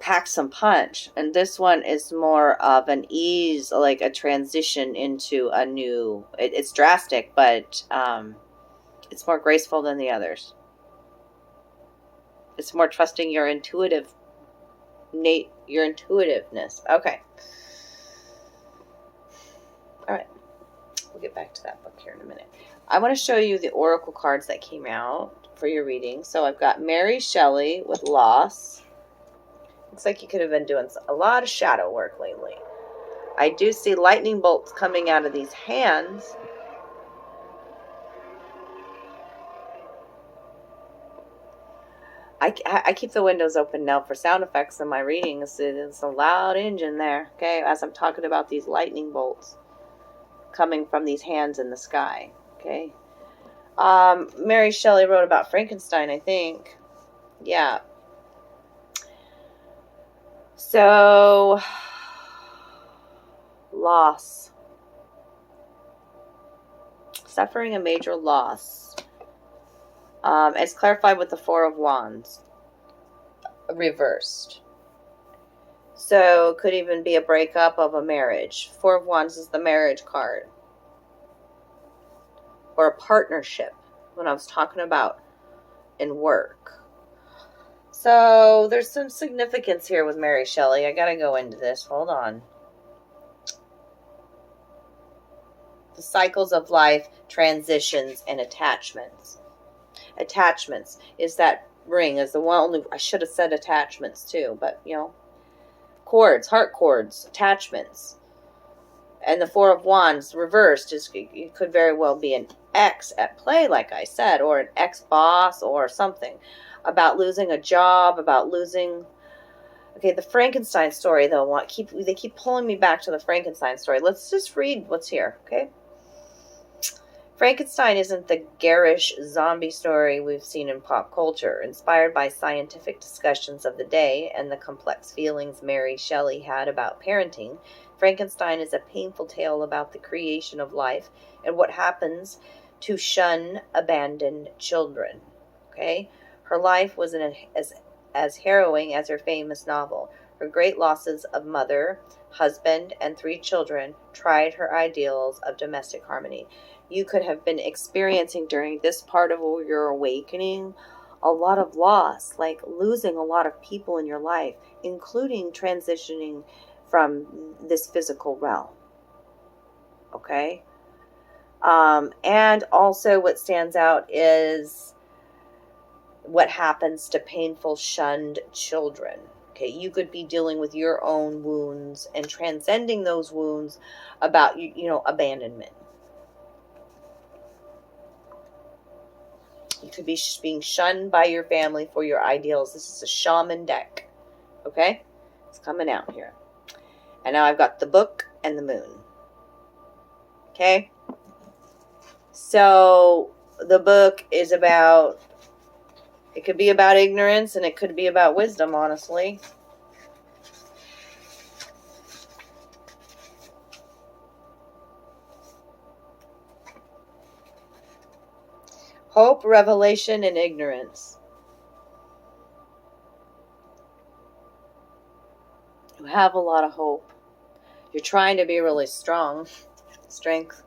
packed some punch, and this one is more of an ease, like a transition into a new. It's drastic, but it's more graceful than the others. It's more trusting your intuitiveness. Okay. All right. We'll get back to that book here in a minute. I want to show you the oracle cards that came out for your reading. So I've got Mary Shelley with loss. Looks like you could have been doing a lot of shadow work lately. I do see lightning bolts coming out of these hands. I keep the windows open now for sound effects in my readings. It's a loud engine there, okay, as I'm talking about these lightning bolts coming from these hands in the sky, okay. Mary Shelley wrote about Frankenstein, I think. Yeah. So, loss. Suffering a major loss. It's clarified with the Four of Wands. Reversed. So, could even be a breakup of a marriage. Four of Wands is the marriage card. Or a partnership, when I was talking about in work. So, there's some significance here with Mary Shelley. I gotta go into this. Hold on. The cycles of life, transitions, and attachments. Attachments is that ring, is the one only, I should have said attachments too, but you know, cords, heart cords, attachments. And the Four of Wands reversed is, it could very well be an ex at play, like I said, or an ex-boss or something, about losing a job, about losing. Okay, the Frankenstein story though, they keep pulling me back to the Frankenstein story. Let's just read what's here, okay? Frankenstein isn't the garish zombie story we've seen in pop culture. Inspired by scientific discussions of the day and the complex feelings Mary Shelley had about parenting, Frankenstein is a painful tale about the creation of life and what happens to shun abandoned children. Okay? Her life was as harrowing as her famous novel. Her great losses of mother, husband, and 3 children tried her ideals of domestic harmony. You could have been experiencing during this part of your awakening a lot of loss, like losing a lot of people in your life, including transitioning from this physical realm. Okay? And also what stands out is what happens to painful, shunned children. Okay, you could be dealing with your own wounds and transcending those wounds about, abandonment. You could be being shunned by your family for your ideals. This is a shaman deck. Okay? It's coming out here. And now I've got the book and the moon. Okay? So, the book is about, it could be about ignorance and it could be about wisdom, honestly. Hope, revelation, and ignorance. You have a lot of hope. You're trying to be really strong. Strength.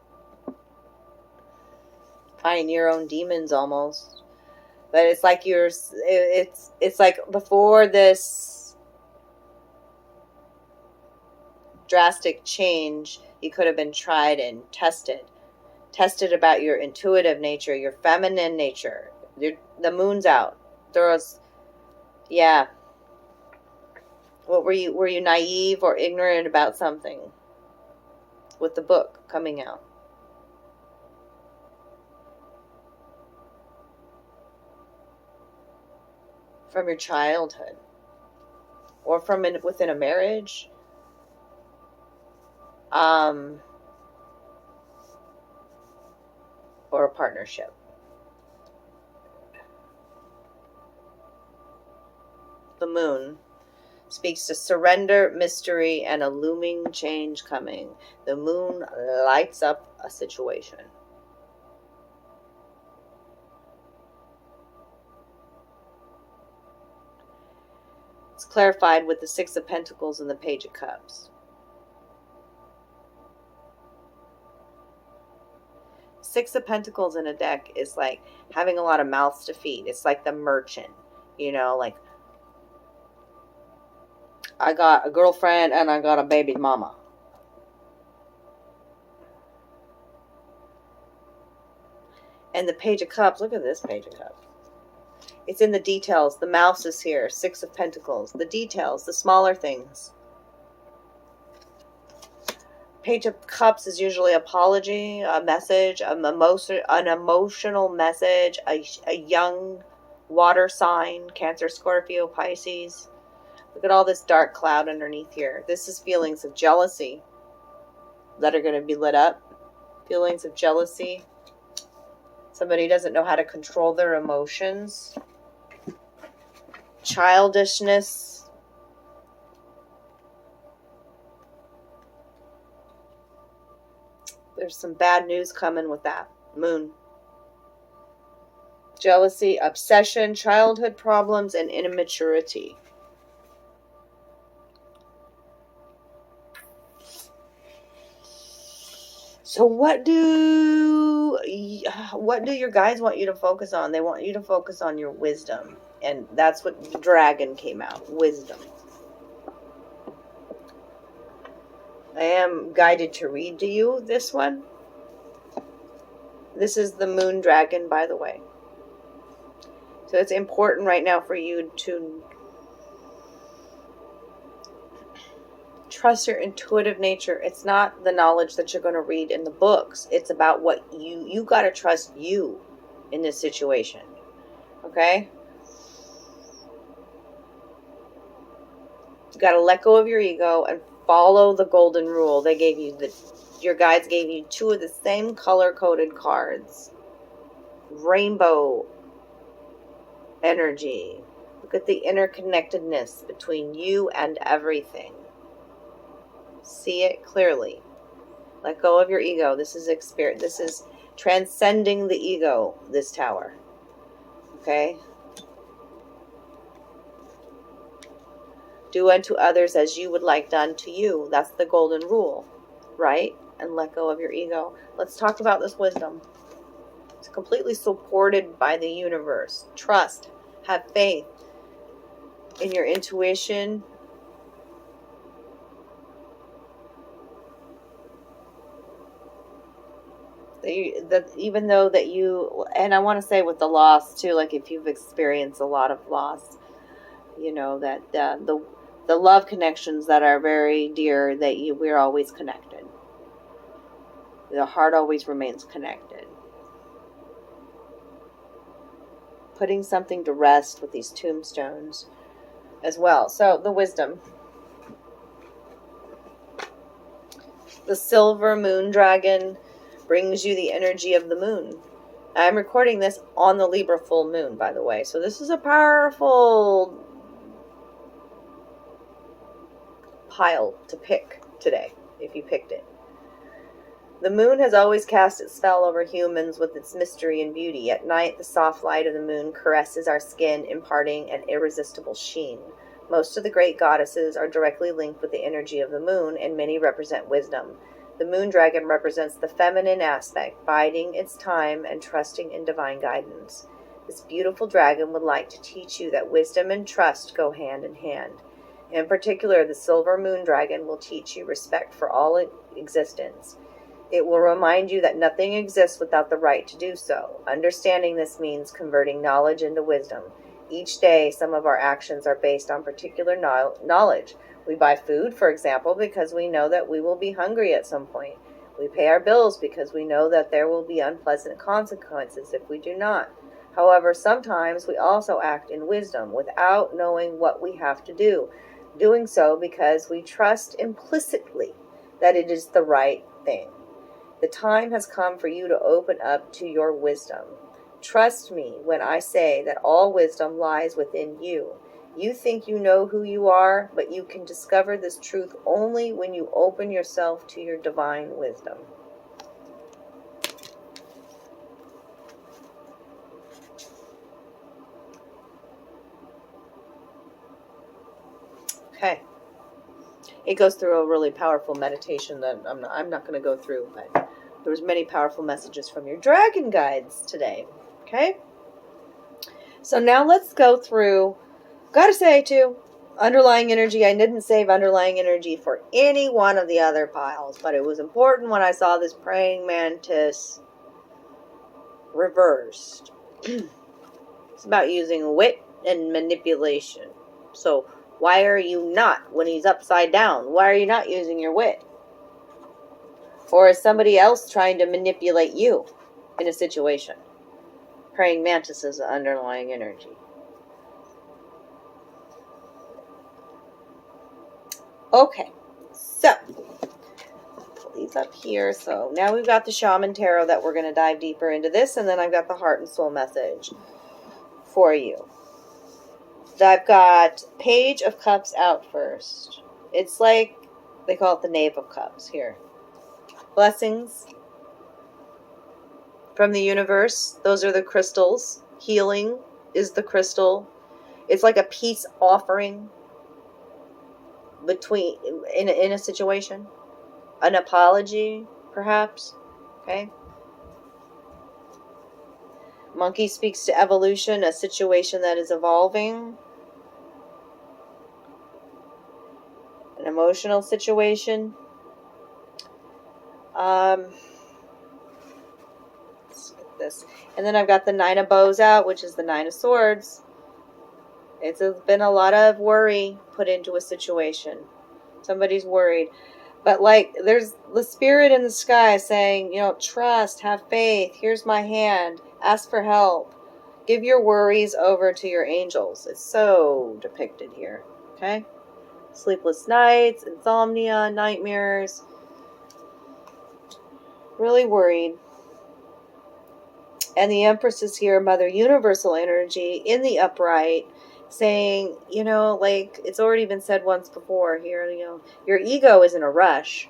Fighting your own demons almost. But it's like it's like before this drastic change, you could have been tried and tested. Tested about your intuitive nature, your feminine nature. The moon's out. Yeah. What were you naive or ignorant about something? With the book coming out. from your childhood, or from within a marriage, or a partnership. The moon speaks to surrender, mystery, and a looming change coming. The moon lights up a situation. It's clarified with the Six of Pentacles and the Page of Cups. Six of Pentacles in a deck is like having a lot of mouths to feed. It's like the merchant, you know, like, I got a girlfriend and I got a baby mama. And the Page of Cups, look at this Page of Cups. It's in the details. The mouse is here. Six of Pentacles. The details, the smaller things. Page of Cups is usually apology, a message, an emotional message, a young water sign, Cancer, Scorpio, Pisces. Look at all this dark cloud underneath here. This is feelings of jealousy that are going to be lit up. Feelings of jealousy. Somebody doesn't know how to control their emotions. Childishness. There's some bad news coming with that. Moon. Jealousy, obsession, childhood problems, and immaturity. So what do your guides want you to focus on? They want you to focus on your wisdom. And that's what the dragon came out. Wisdom. I am guided to read to you this one. This is the moon dragon, by the way. So it's important right now for you to trust your intuitive nature. It's not the knowledge that you're going to read in the books. It's about what you got to trust you in this situation. Okay? You got to let go of your ego and follow the golden rule. They gave you your guides gave you two of the same color-coded cards. Rainbow energy. Look at the interconnectedness between you and everything. See it clearly. Let go of your ego. This is experience. This is transcending the ego, this tower. Okay? Do unto others as you would like done to you. That's the golden rule, right? And let go of your ego. Let's talk about this wisdom. It's completely supported by the universe. Trust. Have faith in your intuition. Even though that you, and I want to say with the loss too, like if you've experienced a lot of loss, you know that the love connections that are very dear, that we're always connected. The heart always remains connected. Putting something to rest with these tombstones as well. So the wisdom. The silver moon dragon brings you the energy of the moon. I'm recording this on the Libra full moon, by the way. So this is a powerful pile to pick today, if you picked it. The moon has always cast its spell over humans with its mystery and beauty. At night, the soft light of the moon caresses our skin, imparting an irresistible sheen. Most of the great goddesses are directly linked with the energy of the moon, and many represent wisdom. The moon dragon represents the feminine aspect, biding its time and trusting in divine guidance. This beautiful dragon would like to teach you that wisdom and trust go hand in hand. In particular, the silver moon dragon will teach you respect for all existence. It will remind you that nothing exists without the right to do so. Understanding this means converting knowledge into wisdom. Each day, some of our actions are based on particular knowledge. We buy food, for example, because we know that we will be hungry at some point. We pay our bills because we know that there will be unpleasant consequences if we do not. However, sometimes we also act in wisdom without knowing what we have to do, doing so because we trust implicitly that it is the right thing. The time has come for you to open up to your wisdom. Trust me when I say that all wisdom lies within you. You think you know who you are, but you can discover this truth only when you open yourself to your divine wisdom. Okay. It goes through a really powerful meditation that I'm not going to go through, but there was many powerful messages from your dragon guides today. Okay? So now let's go through, gotta say too, underlying energy. I didn't save underlying energy for any one of the other piles, but it was important when I saw this praying mantis reversed. It's about using wit and manipulation. So why are you not, when he's upside down, why are you not using your wit? Or is somebody else trying to manipulate you in a situation? Praying mantis is the underlying energy. Okay, so pull these up here. So now we've got the Shaman Tarot that we're going to dive deeper into this, and then I've got the Heart and Soul message for you. I've got Page of Cups out first. It's like, they call it the Knave of Cups here. Blessings from the universe. Those are the crystals. Healing is the crystal. It's like a peace offering between in a situation. An apology, perhaps. Okay. Monkey speaks to evolution, a situation that is evolving. An emotional situation. Let's get this. And then I've got the Nine of Bows out, which is the Nine of Swords. It's been a lot of worry put into a situation. Somebody's worried. But like, there's the spirit in the sky saying, you know, trust, have faith, here's my hand, ask for help. Give your worries over to your angels. It's so depicted here. Okay? Sleepless nights, insomnia, nightmares. Really worried. And the Empress is here, Mother Universal energy in the upright, saying, you know, like it's already been said once before here, you know, your ego is in a rush.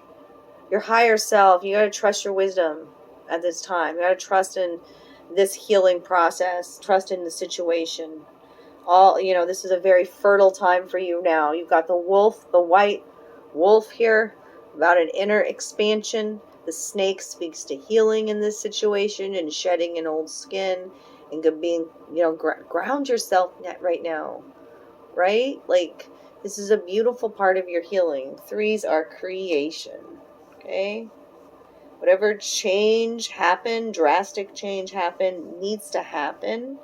Your higher self, you got to trust your wisdom at this time. You got to trust in this healing process, trust in the situation. All, you know, this is a very fertile time for you now. You've got the wolf, the white wolf here, about an inner expansion. The snake speaks to healing in this situation and shedding an old skin and being, you know, ground yourself right now, right? Like, this is a beautiful part of your healing. Threes are creation, okay? Whatever change happened, drastic change happened, needs to happen.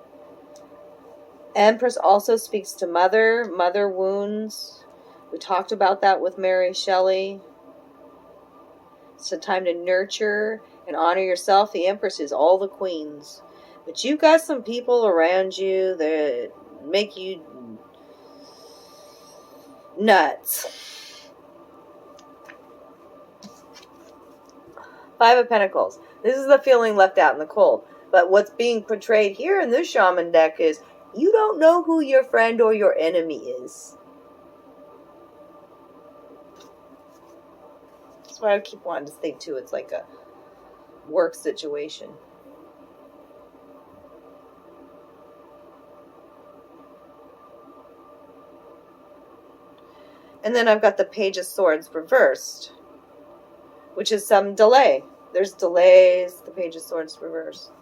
Empress also speaks to mother wounds. We talked about that with Mary Shelley. It's a time to nurture and honor yourself. The Empress is all the queens. But you've got some people around you that make you nuts. Five of Pentacles. This is the feeling left out in the cold. But what's being portrayed here in this shaman deck is you don't know who your friend or your enemy is. That's why I keep wanting to think too. It's like a work situation. And then I've got the Page of Swords reversed, which is some delay. There's delays. The Page of Swords reversed.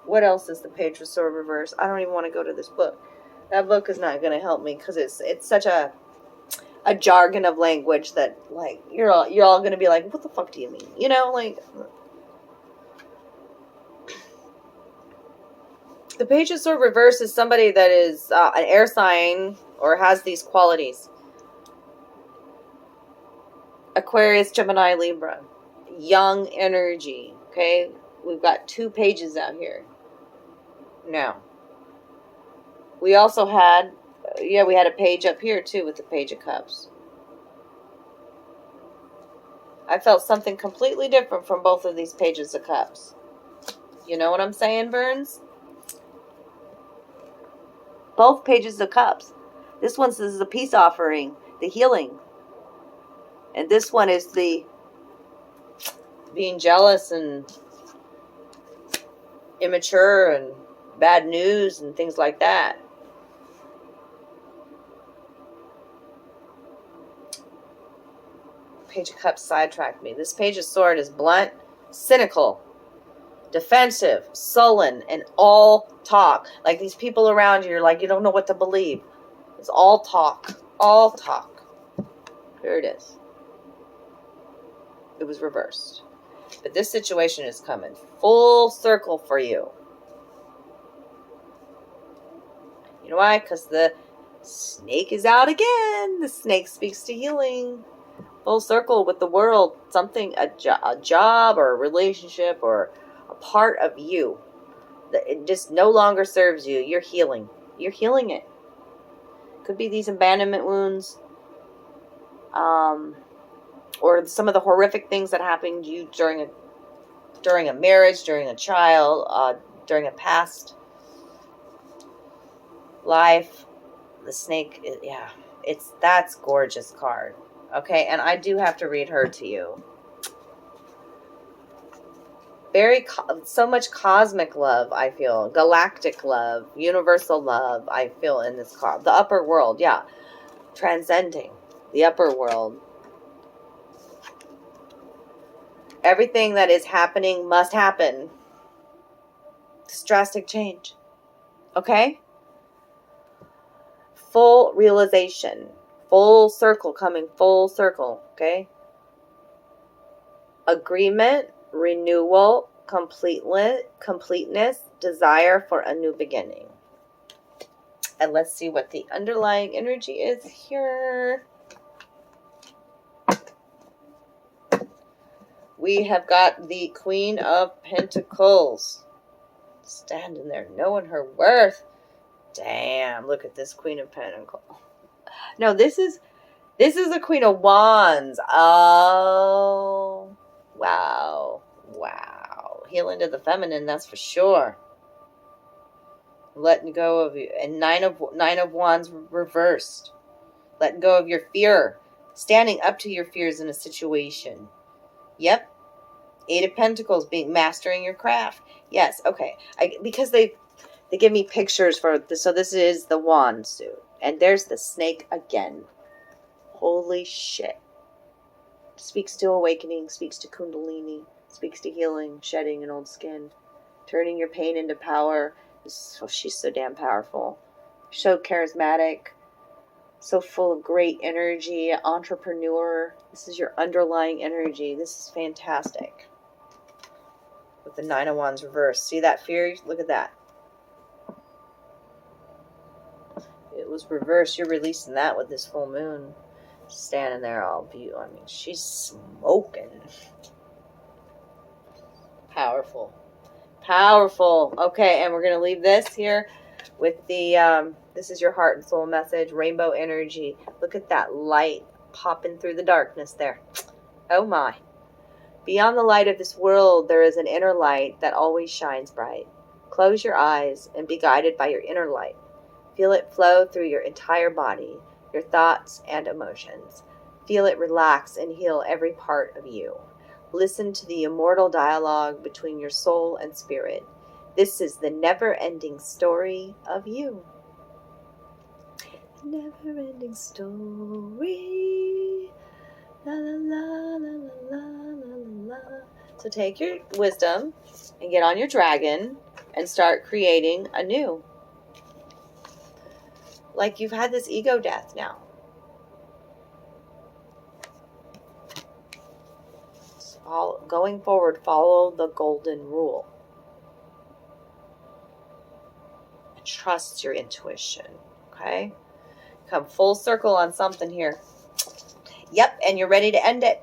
What else is the Page of Swords reversed? I don't even want to go to this book. That book is not going to help me because it's such a jargon of language that, like, you're all going to be like, what the fuck do you mean? You know, like, the Page of Swords reverse is somebody that is an air sign or has these qualities. Aquarius, Gemini, Libra. Young energy, okay? We've got two pages out here. Now, we also had, we had a page up here too with the Page of Cups. I felt something completely different from both of these Pages of Cups. You know what I'm saying, Burns? Both Pages of Cups. This one says the peace offering, the healing. And this one is the being jealous and immature and bad news and things like that. Page of Cups sidetracked me. This Page of Swords is blunt, cynical, defensive, sullen, and all talk. Like these people around you, you're like, you don't know what to believe. It's all talk. All talk. Here it is. It was reversed. But this situation is coming full circle for you. You know why? Because the snake is out again. The snake speaks to healing. Full circle with the world. Something, a job or a relationship or a part of you that it just no longer serves you. You're healing. You're healing it. Could be these abandonment wounds. Or some of the horrific things that happened to you during a marriage, during a child, during a past life. The snake, that's gorgeous card. Okay, and I do have to read her to you. So much cosmic love, I feel. Galactic love, universal love, I feel in this card. The upper world, yeah. Transcending the upper world. Everything that is happening must happen. It's drastic change. Okay? Full realization. Full circle, coming full circle. Okay? Agreement, renewal, completeness, desire for a new beginning. And let's see what the underlying energy is here. We have got the Queen of Pentacles standing there knowing her worth. Damn, look at this Queen of Pentacles. No, this is the Queen of Wands. Oh, wow. Healing to the feminine, that's for sure. Letting go of you. And Nine of Wands reversed. Letting go of your fear. Standing up to your fears in a situation. Yep. Eight of Pentacles, mastering your craft. Yes, okay. Because they give me pictures for this. So this is the wand suit. And there's the snake again. Holy shit. Speaks to awakening, speaks to kundalini, speaks to healing, shedding an old skin, turning your pain into power. She's so damn powerful. So charismatic. So full of great energy. Entrepreneur. This is your underlying energy. This is fantastic. With the Nine of Wands reversed. See that fear? Look at that. It was reversed. You're releasing that with this full moon. Standing there all beautiful. I mean, she's smoking. Powerful. Okay, and we're going to leave this here with the, this is your heart and soul message. Rainbow energy. Look at that light popping through the darkness there. Oh my. Beyond the light of this world, there is an inner light that always shines bright. Close your eyes and be guided by your inner light. Feel it flow through your entire body, your thoughts and emotions. Feel it relax and heal every part of you. Listen to the immortal dialogue between your soul and spirit. This is the never-ending story of you. Never-ending story. La la la la la la la la. So take your wisdom and get on your dragon and start creating anew. Like you've had this ego death now. So going forward, follow the golden rule. Trust your intuition. Okay? Come full circle on something here. Yep, and you're ready to end it.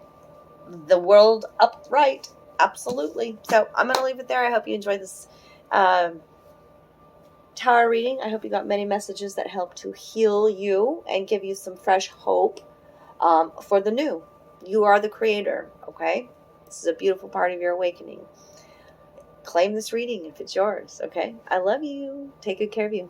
The world upright. Absolutely. So I'm going to leave it there. I hope you enjoyed this Tower reading. I hope you got many messages that help to heal you and give you some fresh hope for the new. You are the creator, okay? This is a beautiful part of your awakening. Claim this reading if it's yours, okay? I love you. Take good care of you.